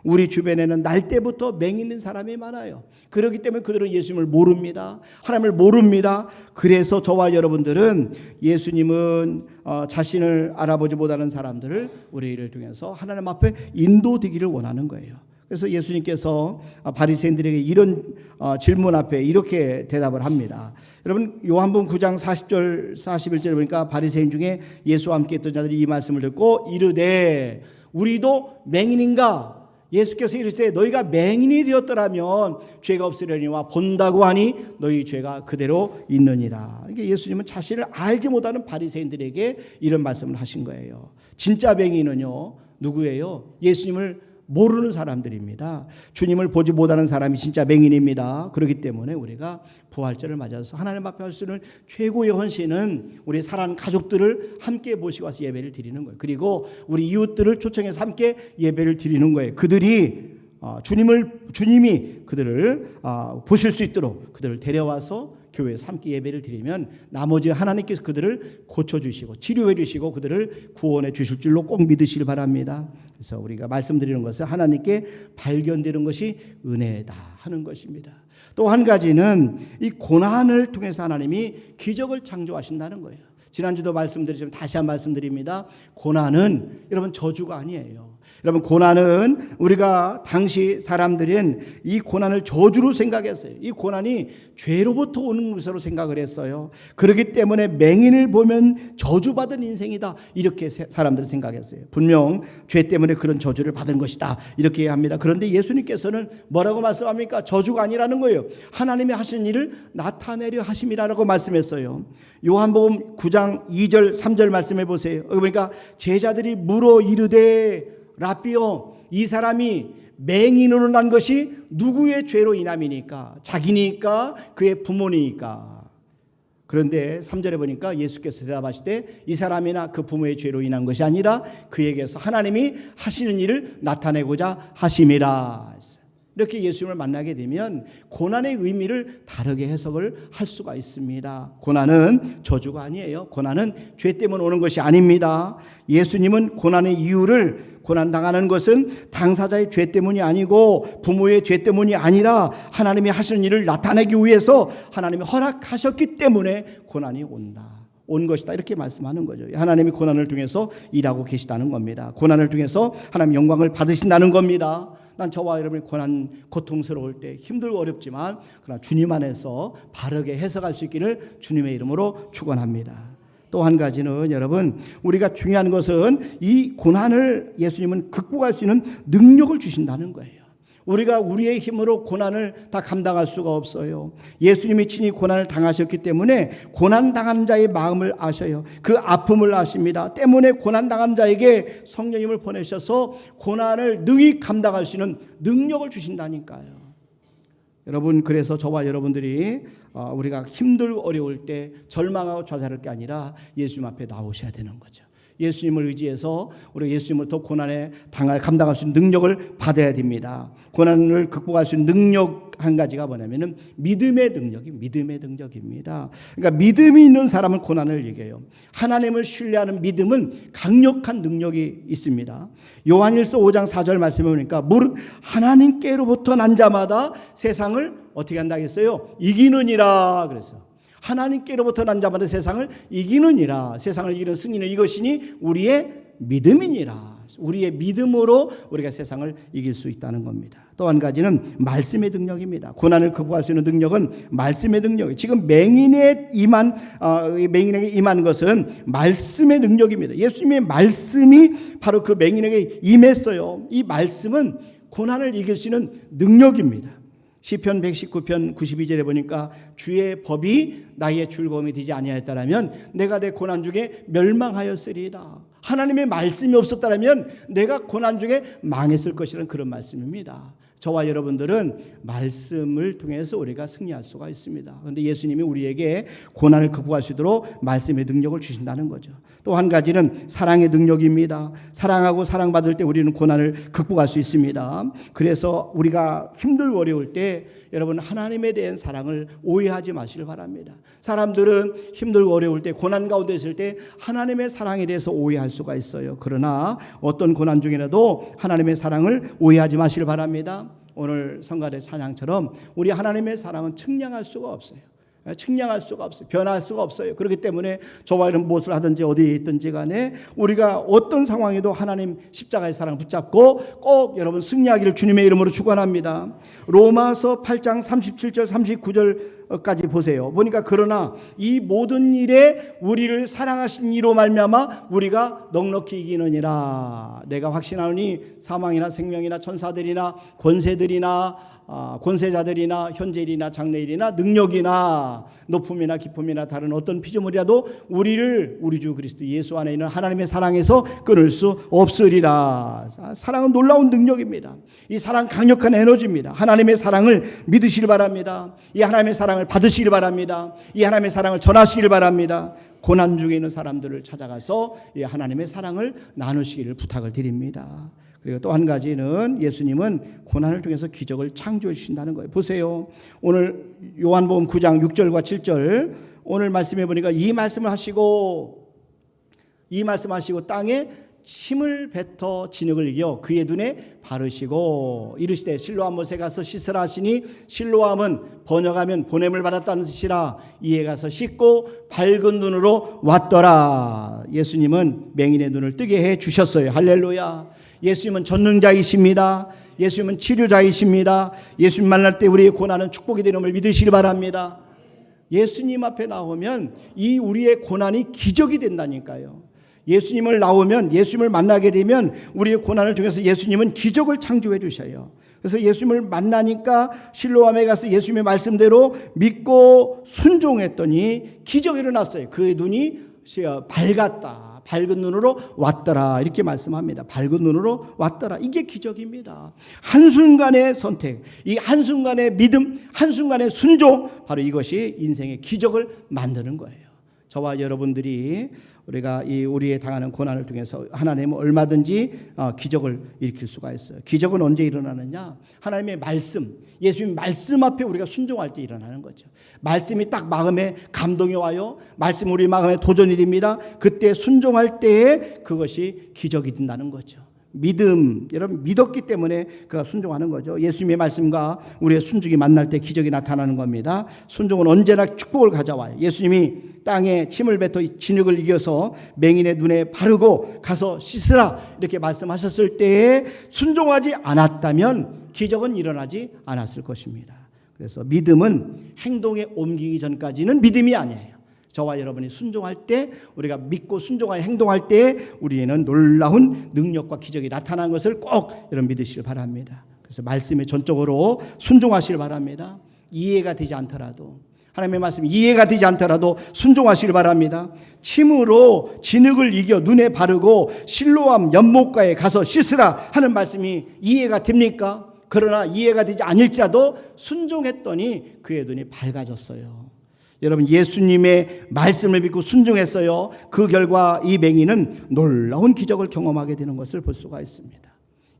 우리 주변에는 날 때부터 맹 있는 사람이 많아요. 그렇기 때문에 그들은 예수님을 모릅니다. 하나님을 모릅니다. 그래서 저와 여러분들은 예수님은 자신을 알아보지 못하는 사람들을 우리를 통해서 하나님 앞에 인도되기를 원하는 거예요. 그래서 예수님께서 바리새인들에게 이런 질문 앞에 이렇게 대답을 합니다. 여러분 요한복음 9장 40절 41절에 보니까 바리새인 중에 예수와 함께 있던 자들이 이 말씀을 듣고 이르되 우리도 맹인인가? 예수께서 이르시되 너희가 맹인이 되었더라면 죄가 없으려니와 본다고 하니 너희 죄가 그대로 있느니라. 이게 예수님은 자신을 알지 못하는 바리새인들에게 이런 말씀을 하신 거예요. 진짜 맹인은요 누구예요? 예수님을 모르는 사람들입니다. 주님을 보지 못하는 사람이 진짜 맹인입니다. 그렇기 때문에 우리가 부활절을 맞아서 하나님 앞에 할 수 있는 최고의 헌신은 우리 사랑하는 가족들을 함께 모시고 와서 예배를 드리는 거예요. 그리고 우리 이웃들을 초청해서 함께 예배를 드리는 거예요. 그들이 주님이 그들을 보실 수 있도록 그들을 데려와서 교회에서 함께 예배를 드리면 나머지 하나님께서 그들을 고쳐주시고 치료해 주시고 그들을 구원해 주실 줄로 꼭 믿으시길 바랍니다. 그래서 우리가 말씀드리는 것은 하나님께 발견되는 것이 은혜다 하는 것입니다. 또 한 가지는 이 고난을 통해서 하나님이 기적을 창조하신다는 거예요. 지난주도 말씀드렸지만 다시 한 말씀드립니다. 고난은 여러분 저주가 아니에요. 여러분 고난은 우리가 당시 사람들은 이 고난을 저주로 생각했어요. 이 고난이 죄로부터 오는 것으로 생각을 했어요. 그렇기 때문에 맹인을 보면 저주받은 인생이다 이렇게 사람들은 생각했어요. 분명 죄 때문에 그런 저주를 받은 것이다 이렇게 합니다. 그런데 예수님께서는 뭐라고 말씀합니까? 저주가 아니라는 거예요. 하나님이 하신 일을 나타내려 하심이라고 말씀했어요. 요한복음 9장 2절 3절 말씀해 보세요. 그러니까 제자들이 물어 이르되 라비요 이 사람이 맹인으로 난 것이 누구의 죄로 인함이니까? 자기니까? 그의 부모니까? 그런데 3절에 보니까 예수께서 대답하시되 이 사람이나 그 부모의 죄로 인한 것이 아니라 그에게서 하나님이 하시는 일을 나타내고자 하심이라. 이렇게 예수님을 만나게 되면 고난의 의미를 다르게 해석을 할 수가 있습니다. 고난은 저주가 아니에요. 고난은 죄 때문에 오는 것이 아닙니다. 예수님은 고난의 이유를 고난당하는 것은 당사자의 죄 때문이 아니고 부모의 죄 때문이 아니라 하나님이 하시는 일을 나타내기 위해서 하나님이 허락하셨기 때문에 고난이 온 것이다 이렇게 말씀하는 거죠. 하나님이 고난을 통해서 일하고 계시다는 겁니다. 고난을 통해서 하나님 영광을 받으신다는 겁니다. 난 저와 여러분이 고난 고통스러울 때 힘들고 어렵지만 그러나 주님 안에서 바르게 해석할 수 있기를 주님의 이름으로 축원합니다. 또 한 가지는 여러분 우리가 중요한 것은 이 고난을 예수님은 극복할 수 있는 능력을 주신다는 거예요. 우리가 우리의 힘으로 고난을 다 감당할 수가 없어요. 예수님이 친히 고난을 당하셨기 때문에 고난당한 자의 마음을 아셔요. 그 아픔을 아십니다. 때문에 고난당한 자에게 성령님을 보내셔서 고난을 능히 감당할 수 있는 능력을 주신다니까요. 여러분, 그래서 저와 여러분들이 우리가 힘들고 어려울 때 절망하고 좌절할 게 아니라 예수님 앞에 나오셔야 되는 거죠. 예수님을 의지해서 우리가 예수님을 더 고난에 감당할 수 있는 능력을 받아야 됩니다. 고난을 극복할 수 있는 능력 한 가지가 뭐냐면은 믿음의 능력입니다. 그러니까 믿음이 있는 사람은 고난을 이겨요. 하나님을 신뢰하는 믿음은 강력한 능력이 있습니다. 요한일서 5장 4절 말씀해 보니까 하나님께로부터 난 자마다 세상을 어떻게 한다 했어요? 이기느니라 그랬어요. 하나님께로부터 난 자마다 세상을 이기느니라. 세상을 이기는 승리는 이것이니 우리의 믿음이니라. 우리의 믿음으로 우리가 세상을 이길 수 있다는 겁니다. 또 한 가지는 말씀의 능력입니다. 고난을 극복할 수 있는 능력은 말씀의 능력이에요. 지금 맹인에게 임한 것은 말씀의 능력입니다. 예수님의 말씀이 바로 그 맹인에게 임했어요. 이 말씀은 고난을 이길 수 있는 능력입니다. 시편 119편 92절에 보니까 주의 법이 나의 즐거움이 되지 아니하였다라면 내가 내 고난 중에 멸망하였으리이다. 하나님의 말씀이 없었다라면 내가 고난 중에 망했을 것이라는 그런 말씀입니다. 저와 여러분들은 말씀을 통해서 우리가 승리할 수가 있습니다. 그런데 예수님이 우리에게 고난을 극복할 수 있도록 말씀의 능력을 주신다는 거죠. 또 한 가지는 사랑의 능력입니다. 사랑하고 사랑받을 때 우리는 고난을 극복할 수 있습니다. 그래서 우리가 힘들고 어려울 때 여러분 하나님에 대한 사랑을 오해하지 마시길 바랍니다. 사람들은 힘들고 어려울 때 고난 가운데 있을 때 하나님의 사랑에 대해서 오해할 수가 있어요. 그러나 어떤 고난 중이라도 하나님의 사랑을 오해하지 마시길 바랍니다. 오늘 성가대 찬양처럼 우리 하나님의 사랑은 측량할 수가 없어요. 측량할 수가 없어요. 변할 수가 없어요. 그렇기 때문에 저와 여러분 무엇을 하든지 어디에 있든지 간에 우리가 어떤 상황에도 하나님 십자가의 사랑을 붙잡고 꼭 여러분 승리하기를 주님의 이름으로 축원합니다. 로마서 8장 37절 39절까지 보세요. 보니까 그러나 이 모든 일에 우리를 사랑하신 이로 말미암아 우리가 넉넉히 이기느니라. 내가 확신하노니 사망이나 생명이나 천사들이나 권세들이나 권세자들이나 현재일이나 장래일이나 능력이나 높음이나 깊음이나 다른 어떤 피조물이라도 우리를 우리 주 그리스도 예수 안에 있는 하나님의 사랑에서 끊을 수 없으리라. 사랑은 놀라운 능력입니다. 이 사랑 강력한 에너지입니다. 하나님의 사랑을 믿으시길 바랍니다. 이 하나님의 사랑을 받으시길 바랍니다. 이 하나님의 사랑을 전하시길 바랍니다. 고난 중에 있는 사람들을 찾아가서 이 하나님의 사랑을 나누시기를 부탁을 드립니다. 그리고 또 한 가지는 예수님은 고난을 통해서 기적을 창조해 주신다는 거예요. 보세요. 오늘 요한복음 9장 6절과 7절 오늘 말씀해 보니까 이 말씀하시고 땅에 침을 뱉어 진흙을 이겨 그의 눈에 바르시고 이르시되 실로암 못에 가서 씻으라 하시니 실로암은 번역하면 보냄을 받았다는 뜻이라 이에 가서 씻고 밝은 눈으로 왔더라. 예수님은 맹인의 눈을 뜨게 해 주셨어요. 할렐루야. 예수님은 전능자이십니다. 예수님은 치료자이십니다. 예수님 만날 때 우리의 고난은 축복이 되는 걸 믿으시길 바랍니다. 예수님 앞에 나오면 이 우리의 고난이 기적이 된다니까요. 예수님을 나오면 예수님을 만나게 되면 우리의 고난을 통해서 예수님은 기적을 창조해 주셔요. 그래서 예수님을 만나니까 실로암에 가서 예수님의 말씀대로 믿고 순종했더니 기적이 일어났어요. 그의 눈이 밝았다. 밝은 눈으로 왔더라. 이렇게 말씀합니다. 밝은 눈으로 왔더라. 이게 기적입니다. 한순간의 선택, 이 한순간의 믿음, 한순간의 순종, 바로 이것이 인생의 기적을 만드는 거예요. 저와 여러분들이 우리가 우리의 당하는 고난을 통해서 하나님은 얼마든지 기적을 일으킬 수가 있어요. 기적은 언제 일어나느냐? 하나님의 말씀, 예수님 말씀 앞에 우리가 순종할 때 일어나는 거죠. 말씀이 딱 마음에 감동이 와요. 말씀 우리 마음에 도전이 됩니다. 그때 순종할 때에 그것이 기적이 된다는 거죠. 믿음, 여러분 믿었기 때문에 그가 순종하는 거죠. 예수님의 말씀과 우리의 순종이 만날 때 기적이 나타나는 겁니다. 순종은 언제나 축복을 가져와요. 예수님이 땅에 침을 뱉어 진흙을 이겨서 맹인의 눈에 바르고 가서 씻으라 이렇게 말씀하셨을 때에 순종하지 않았다면 기적은 일어나지 않았을 것입니다. 그래서 믿음은 행동에 옮기기 전까지는 믿음이 아니에요. 저와 여러분이 순종할 때, 우리가 믿고 순종하여 행동할 때 우리에는 놀라운 능력과 기적이 나타나는 것을 꼭 여러분 믿으시길 바랍니다. 그래서 말씀에 전적으로 순종하시길 바랍니다. 이해가 되지 않더라도, 하나님의 말씀이 이해가 되지 않더라도 순종하시길 바랍니다. 침으로 진흙을 이겨 눈에 바르고 실로암 연못가에 가서 씻으라 하는 말씀이 이해가 됩니까? 그러나 이해가 되지 않을지라도 순종했더니 그의 눈이 밝아졌어요. 여러분, 예수님의 말씀을 믿고 순종했어요. 그 결과 이 맹인은 놀라운 기적을 경험하게 되는 것을 볼 수가 있습니다.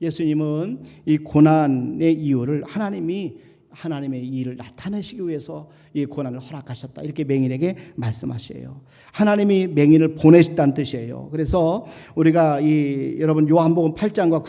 예수님은 이 고난의 이유를 하나님의 일을 나타내시기 위해서 이 고난을 허락하셨다, 이렇게 맹인에게 말씀하셔요. 하나님이 맹인을 보내셨다는 뜻이에요. 그래서 우리가 여러분 요한복음 8장과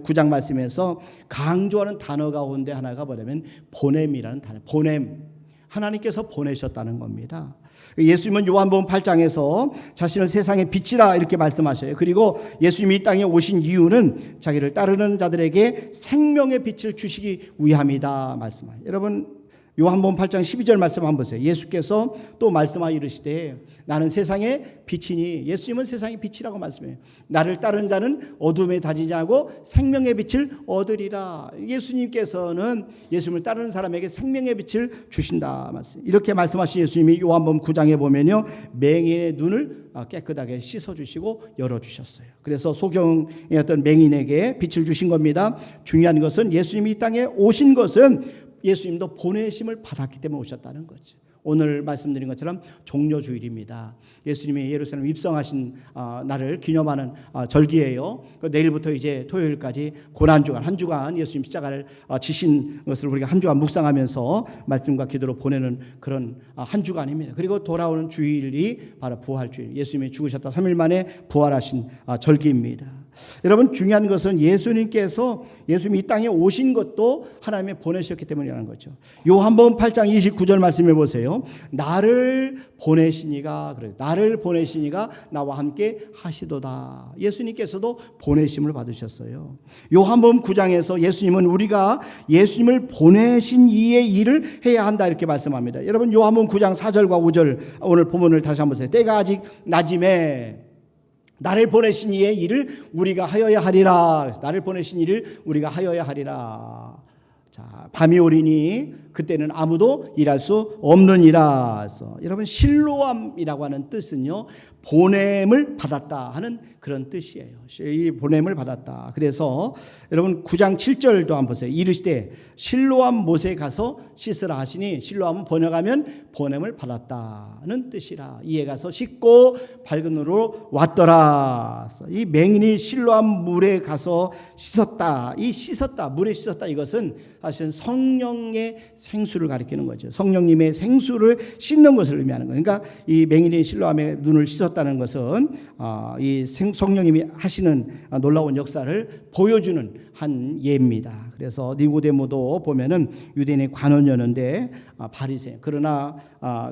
9장 말씀에서 강조하는 단어 가운데 하나가 뭐냐면 보냄이라는 단어. 보냄, 하나님께서 보내셨다는 겁니다. 예수님은 요한복음 8장에서 자신을 세상의 빛이라 이렇게 말씀하셔요. 그리고 예수님이 이 땅에 오신 이유는 자기를 따르는 자들에게 생명의 빛을 주시기 위함이다 말씀하세요. 여러분, 요한복음 8장 12절 말씀 한번 보세요. 예수께서 또 말씀하여 이르시되 나는 세상의 빛이니, 예수님은 세상의 빛이라고 말씀해요. 나를 따르는 자는 어둠에 다니지 않고 생명의 빛을 얻으리라. 예수님께서는 예수님을 따르는 사람에게 생명의 빛을 주신다 말씀. 이렇게 말씀하신 예수님이 요한복음 9장에 보면요, 맹인의 눈을 깨끗하게 씻어주시고 열어주셨어요. 그래서 소경의 어떤 맹인에게 빛을 주신 겁니다. 중요한 것은 예수님이 이 땅에 오신 것은 예수님도 보내심을 받았기 때문에 오셨다는 거죠. 오늘 말씀드린 것처럼 종려주일입니다. 예수님이 예루살렘 입성하신 날을 기념하는 절기예요. 내일부터 이제 토요일까지 고난주간, 한 주간 예수님 십자가를 지신 것을 우리가 한 주간 묵상하면서 말씀과 기도로 보내는 그런 한 주간입니다. 그리고 돌아오는 주일이 바로 부활주일, 예수님이 죽으셨다 3일 만에 부활하신 절기입니다. 여러분, 중요한 것은 예수님께서 예수님이 이 땅에 오신 것도 하나님이 보내셨기 때문이라는 거죠. 요한복음 8장 29절 말씀해 보세요. 나를 보내시니가, 그래요. 나를 보내시니가 나와 함께 하시도다. 예수님께서도 보내심을 받으셨어요. 요한복음 9장에서 예수님은 우리가 예수님을 보내신 이의 일을 해야 한다, 이렇게 말씀합니다. 여러분, 요한복음 9장 4절과 5절 오늘 본문을 다시 한번 보세요. 때가 아직 낮임에 나를 보내신 이의 일을 우리가 하여야 하리라. 나를 보내신 일을 우리가 하여야 하리라. 자, 밤이 오리니 그때는 아무도 일할 수 없느니라. 여러분, 실로암이라고 하는 뜻은요, 보냄을 받았다 하는 그런 뜻이에요. 이 보냄을 받았다. 그래서 여러분 9장 7절도 한번 보세요. 이르시되 실로암 못에 가서 씻으라 하시니, 실로암은 번역하면 보냄을 받았다는 뜻이라. 이에 가서 씻고 밝은 눈으로 왔더라. 이 맹인이 실로암 물에 가서 씻었다. 이 씻었다, 물에 씻었다, 이것은 사실은 성령의 생수를 가리키는 거죠. 성령님의 생수를 씻는 것을 의미하는 거예요. 그러니까 이 맹인이 실로암의 눈을 씻었다는 것은 이 성령님이 하시는 놀라운 역사를 보여주는 한 예입니다. 그래서 니고데모도 보면은 유대인의 관원이었는데 바리새인, 그러나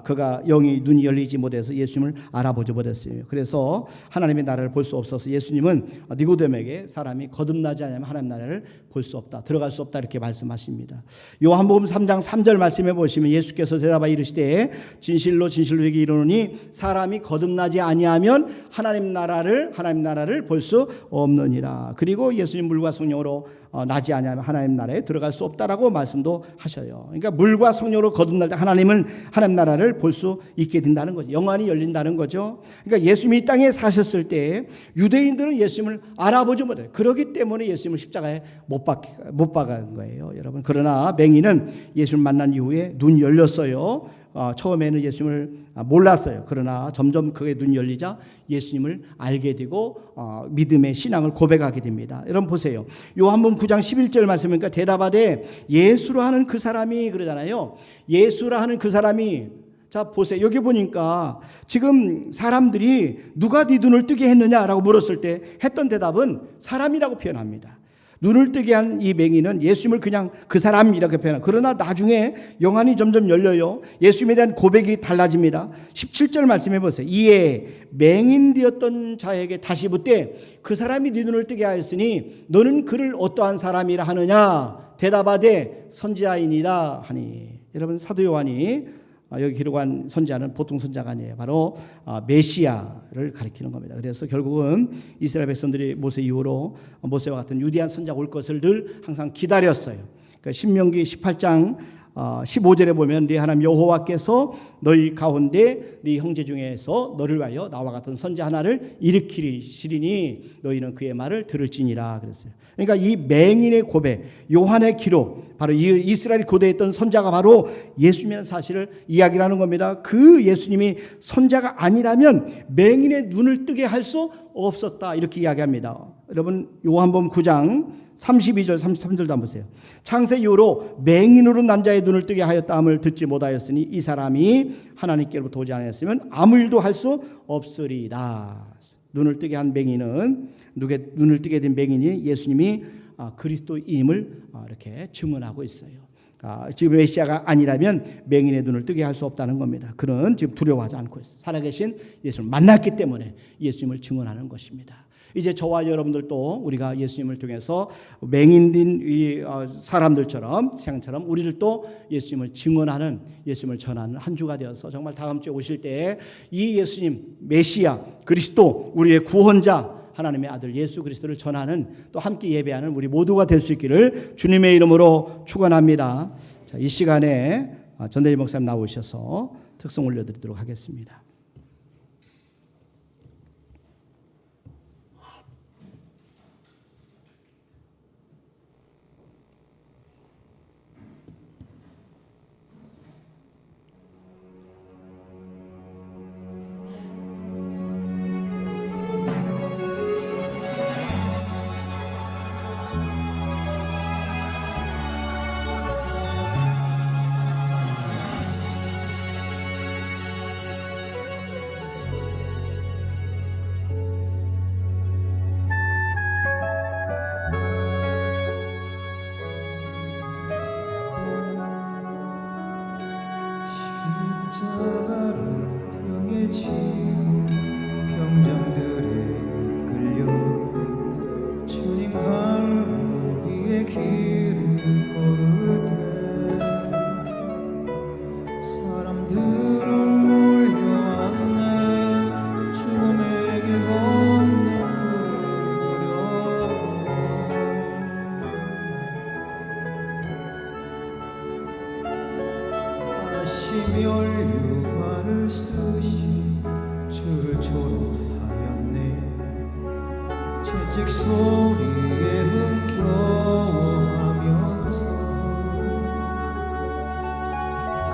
그가 영이 눈이 열리지 못해서 예수님을 알아보지 못했어요. 그래서 하나님의 나라를 볼 수 없어서 예수님은 니고데모에게 사람이 거듭나지 않으면 하나님 나라를 볼 수 없다, 들어갈 수 없다, 이렇게 말씀하십니다. 요한복음 3장 3절 말씀해 보시면 예수께서 대답하여 이르시되 진실로 진실로 너희에게 이르노니 사람이 거듭나지 아니하면 하나님 나라를 볼 수 없느니라. 그리고 예수님 물과 성령으로 나지 아니하면 하나님 나라에 들어갈 수 없다라고 말씀도 하셔요. 그러니까 물과 성령으로 거듭날 때 하나님 나라를 볼 수 있게 된다는 거죠. 영안이 열린다는 거죠. 그러니까 예수님이 이 땅에 사셨을 때 유대인들은 예수님을 알아보지 못해요. 그렇기 때문에 예수님을 십자가에 못 박은 거예요, 여러분. 그러나 맹인은 예수님을 만난 이후에 눈이 열렸어요. 처음에는 예수님을 몰랐어요. 그러나 점점 그의 눈이 열리자 예수님을 알게 되고 믿음의 신앙을 고백하게 됩니다. 여러분 보세요. 요한복음 9장 11절 말씀이니까 대답하되 예수라 하는 그 사람이, 그러잖아요. 예수라 하는 그 사람이, 자 보세요. 여기 보니까 지금 사람들이 누가 네 눈을 뜨게 했느냐라고 물었을 때 했던 대답은 사람이라고 표현합니다. 눈을 뜨게 한 이 맹인은 예수님을 그냥 그 사람 이렇게 표현해요. 그러나 나중에 영안이 점점 열려요. 예수님에 대한 고백이 달라집니다. 17절 말씀해 보세요. 이에 맹인 되었던 자에게 다시 묻되 그 사람이 네 눈을 뜨게 하였으니 너는 그를 어떠한 사람이라 하느냐? 대답하되 선지자이니라 하니. 여러분, 사도 요한이 여기 기록한 선자는 보통 선자가 아니에요. 바로 메시아를 가리키는 겁니다. 그래서 결국은 이스라엘 백성들이 모세 이후로 모세와 같은 위대한 선자가 올 것을 늘 항상 기다렸어요. 그러니까 신명기 18장 15절에 보면 네 하나님 여호와께서 너희 가운데 네 형제 중에서 너를 위하여 나와 같은 선자 하나를 일으키시리니 너희는 그의 말을 들을지니라 그랬어요. 그러니까 이 맹인의 고백, 요한의 기록, 바로 이 이스라엘이 고대했던 선자가 바로 예수님이라는 사실을 이야기를 하는 겁니다. 그 예수님이 선자가 아니라면 맹인의 눈을 뜨게 할 수 없었다 이렇게 이야기합니다. 여러분 요한복음 9장 32절 33절도 한번 보세요. 창세 이후로 맹인으로 남자의 눈을 뜨게 하였다함을 듣지 못하였으니 이 사람이 하나님께로부터 오지 않았으면 아무 일도 할 수 없으리라. 눈을 뜨게 한 맹인은 눈을 뜨게 된 맹인이 예수님이 그리스도임을 이렇게 증언하고 있어요. 지금 메시아가 아니라면 맹인의 눈을 뜨게 할 수 없다는 겁니다. 그는 지금 두려워하지 않고 있어요. 살아계신 예수를 만났기 때문에 예수님을 증언하는 것입니다. 이제 저와 여러분들도 우리가 예수님을 통해서 맹인된 이 사람들처럼 세상처럼 우리들도 예수님을 증언하는, 예수님을 전하는 한 주가 되어서 정말 다음 주에 오실 때에 이 예수님 메시아 그리스도 우리의 구원자 하나님의 아들 예수 그리스도를 전하는, 또 함께 예배하는 우리 모두가 될 수 있기를 주님의 이름으로 축원합니다. 자, 이 시간에 전대희 목사님 나오셔서 특송 올려드리도록 하겠습니다. 십자가를 등에 지고 병정들에 이끌려 주님 갈보리의 길을 걸을 때 사람들은 몰려왔네. 죽음의 길 걷는 그를 보려 아시며 유관을 쓰시 주를 조롱하였네. 채찍 소리에 흥겨워하면서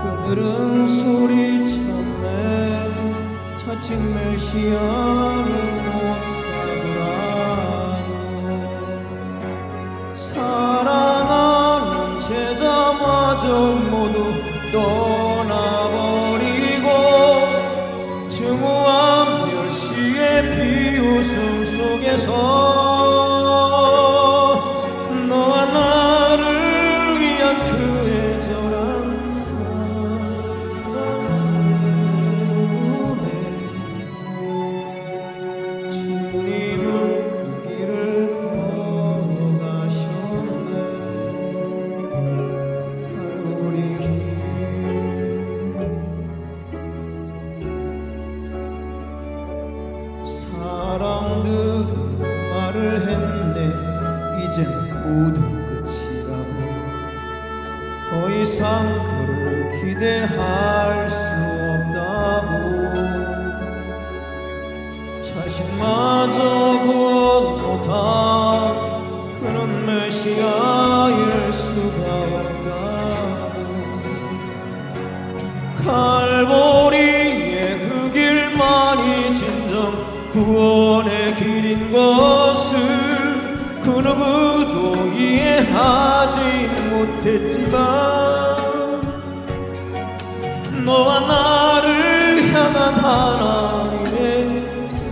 그들은 소리쳤네. 자칭 메시아를 못 받으라고. 사랑하는 제자마저 모두 떠나버리고 증오와 멸시의 비웃음 속에서 너와 나를 위한 그 애절한 사랑에 주님은 그 길을 걸어가셨네. 갈보리 길 사람들은 말을 했네. 이젠 모두 끝이라고. 더 이상 그를 기대할 수 없다고. 자신마저 구원 못한 그는 메시아일 수가 없다고. 갈보리의 그 길만이 진정 구원의 길인 것을 그 누구도 이해하지 못했지만 너와 나를 향한 하나님의 사랑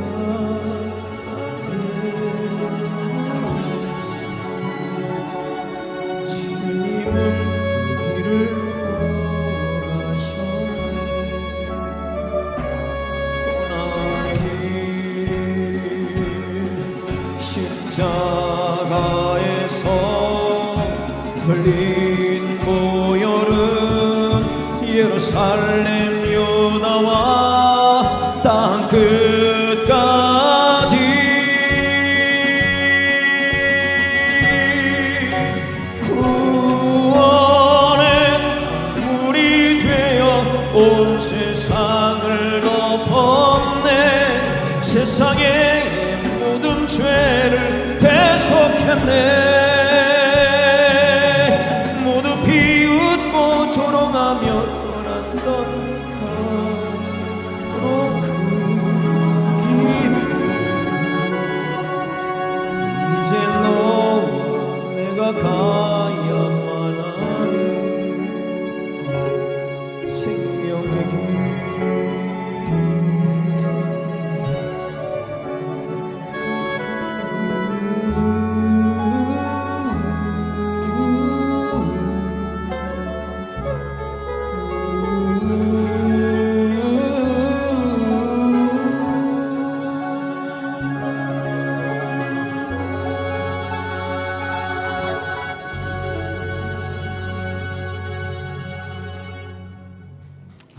주님은 그 길을 십자가에서 흘린 보혈은 예루살렘 예루살렘 유다와 땅 끝까지 구원의 물이 되어 온 세상을 덮었네. 세상의 모든 죄를 대속했네. 모두 비웃고 조롱하며 떠났던 바로 그 길을 이제 너와 내가 가야만 하는 생명의 길.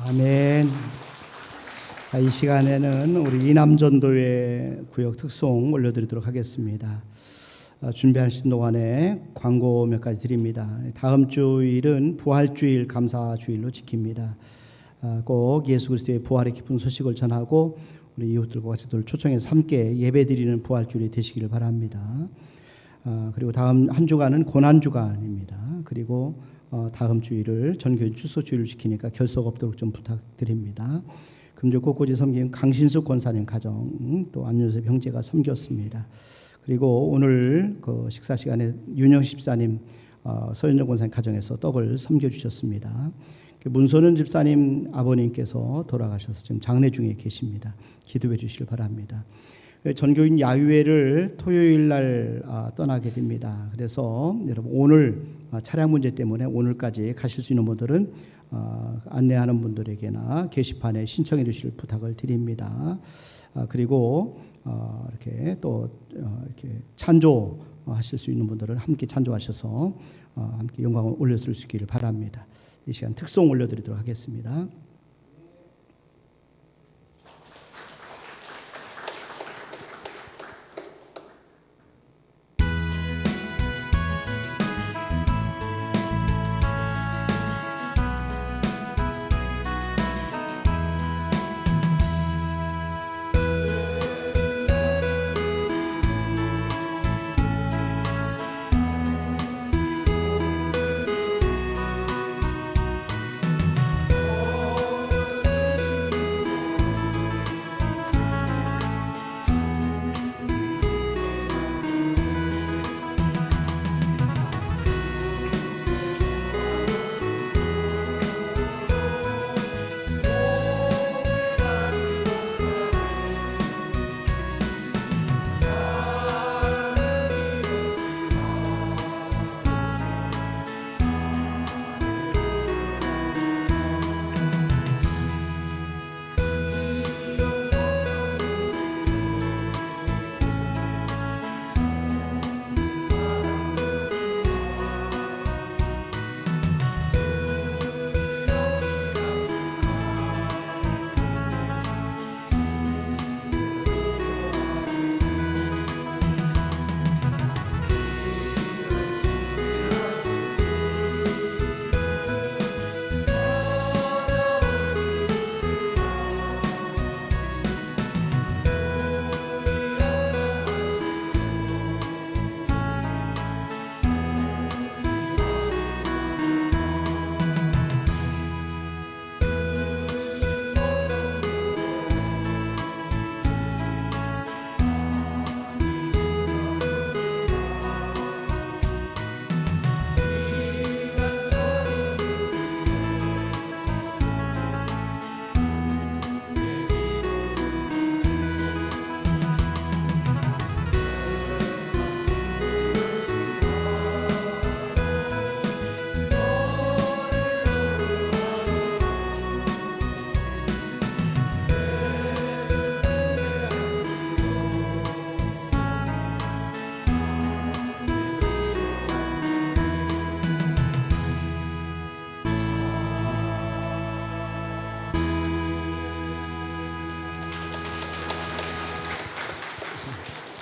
아멘. 이 시간에는 우리 이남전도회 구역 특송 올려드리도록 하겠습니다. 준비하신 동안에 광고 몇 가지 드립니다. 다음 주일은 부활주일 감사주일로 지킵니다. 꼭 예수 그리스도의 부활의 기쁜 소식을 전하고 우리 이웃들과 같이들 초청해서 함께 예배드리는 부활주일이 되시기를 바랍니다. 그리고 다음 한 주간은 고난주간입니다. 그리고 다음 주일을 전교인 추수주일을 지키니까 결석 없도록 좀 부탁드립니다. 금주 곳곳이 섬긴 강신숙 권사님 가정, 또 안윤섭 형제가 섬겼습니다. 그리고 오늘 그 식사 시간에 윤영 집사님, 서현정 권사님 가정에서 떡을 섬겨주셨습니다. 문선은 집사님 아버님께서 돌아가셔서 지금 장례 중에 계십니다. 기도해 주시길 바랍니다. 전교인 야유회를 토요일 날 떠나게 됩니다. 그래서 여러분 오늘 차량 문제 때문에 오늘까지 가실 수 있는 분들은 안내하는 분들에게나 게시판에 신청해 주실 부탁을 드립니다. 그리고 이렇게 또 이렇게 찬조하실 수 있는 분들은 함께 찬조하셔서 함께 영광을 올려드릴 수 있기를 바랍니다. 이 시간 특송 올려드리도록 하겠습니다.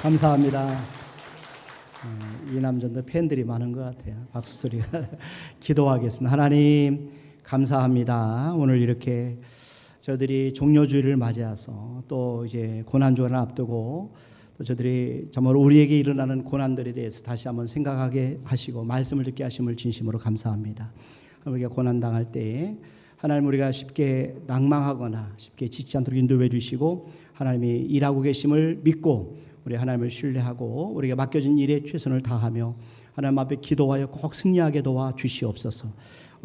감사합니다. 이 남전도 팬들이 많은 것 같아요. 박수 소리가. 기도하겠습니다. 하나님 감사합니다. 오늘 이렇게 저들이 종료주의를 맞이해서 또 이제 고난주간을 앞두고 또 저들이 정말 우리에게 일어나는 고난들에 대해서 다시 한번 생각하게 하시고 말씀을 듣게 하심을 진심으로 감사합니다. 우리가 고난 당할 때에 하나님 우리가 쉽게 낭망하거나 쉽게 지치 않도록 인도해 주시고 하나님이 일하고 계심을 믿고 우리 하나님을 신뢰하고 우리가 맡겨진 일에 최선을 다하며 하나님 앞에 기도하여 꼭 승리하게 도와 주시옵소서.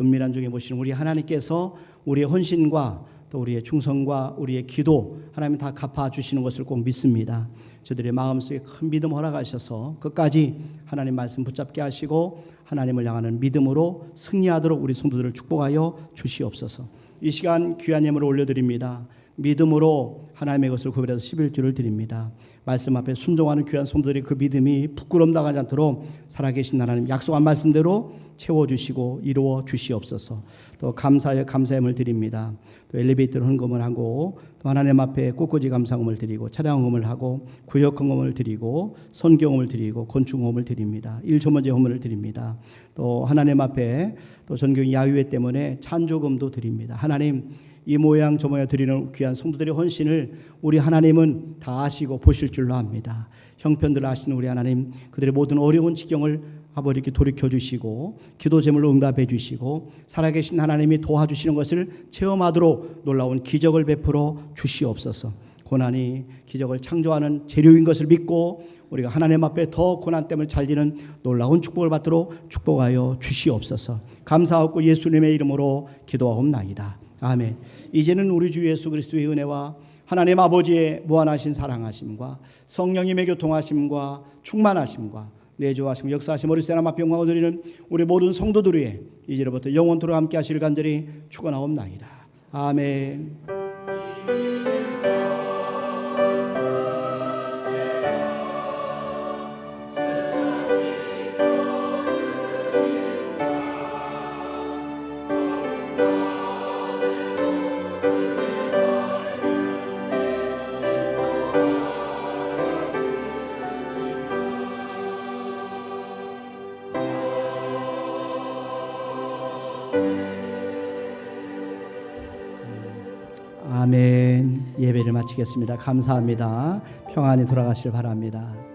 은밀한 중에 보시는 우리 하나님께서 우리의 헌신과 또 우리의 충성과 우리의 기도 하나님 다 갚아주시는 것을 꼭 믿습니다. 저들의 마음속에 큰 믿음 허락하셔서 끝까지 하나님 말씀 붙잡게 하시고 하나님을 향하는 믿음으로 승리하도록 우리 성도들을 축복하여 주시옵소서. 이 시간 귀한 예물을 올려드립니다. 믿음으로 하나님의 것을 구별해서 11주를 드립니다. 말씀 앞에 순종하는 귀한 성도들의 그 믿음이 부끄럼 당하지 않도록 살아계신 하나님 약속한 말씀대로 채워주시고 이루어 주시옵소서. 또 감사의 감사함을 드립니다. 또 엘리베이터로 헌금을 하고 또 하나님 앞에 꽃꽂이 감사금을 드리고 차량 헌금을 하고 구역 헌금을 드리고 선교헌금을 드리고 건축헌금을 드립니다. 일초문제 헌금을 드립니다. 또 하나님 앞에 또 전교 야유회 때문에 찬조금도 드립니다. 하나님 이 모양 저 모양 드리는 귀한 성도들의 헌신을 우리 하나님은 다 아시고 보실 줄로 압니다. 형편들을 아시는 우리 하나님 그들의 모든 어려운 지경을 아버지께 돌이켜 주시고 기도 제물로 응답해 주시고 살아계신 하나님이 도와주시는 것을 체험하도록 놀라운 기적을 베풀어 주시옵소서. 고난이 기적을 창조하는 재료인 것을 믿고 우리가 하나님 앞에 더 고난 때문에 잘지는 놀라운 축복을 받도록 축복하여 주시옵소서. 감사하고 예수님의 이름으로 기도하옵나이다. 아멘. 이제는 우리 주 예수 그리스도의 은혜와 하나님 아버지의 무한하신 사랑하심과 성령님의 교통하심과 충만하심과 내주하심 역사하심 어린 사람 앞에 영광을 드리는 우리 모든 성도들 위해 이제로부터 영원토록 함께 하시길 간절히 축원하옵나이다. 아멘. 아멘. 예배를 마치겠습니다. 감사합니다. 평안히 돌아가시길 바랍니다.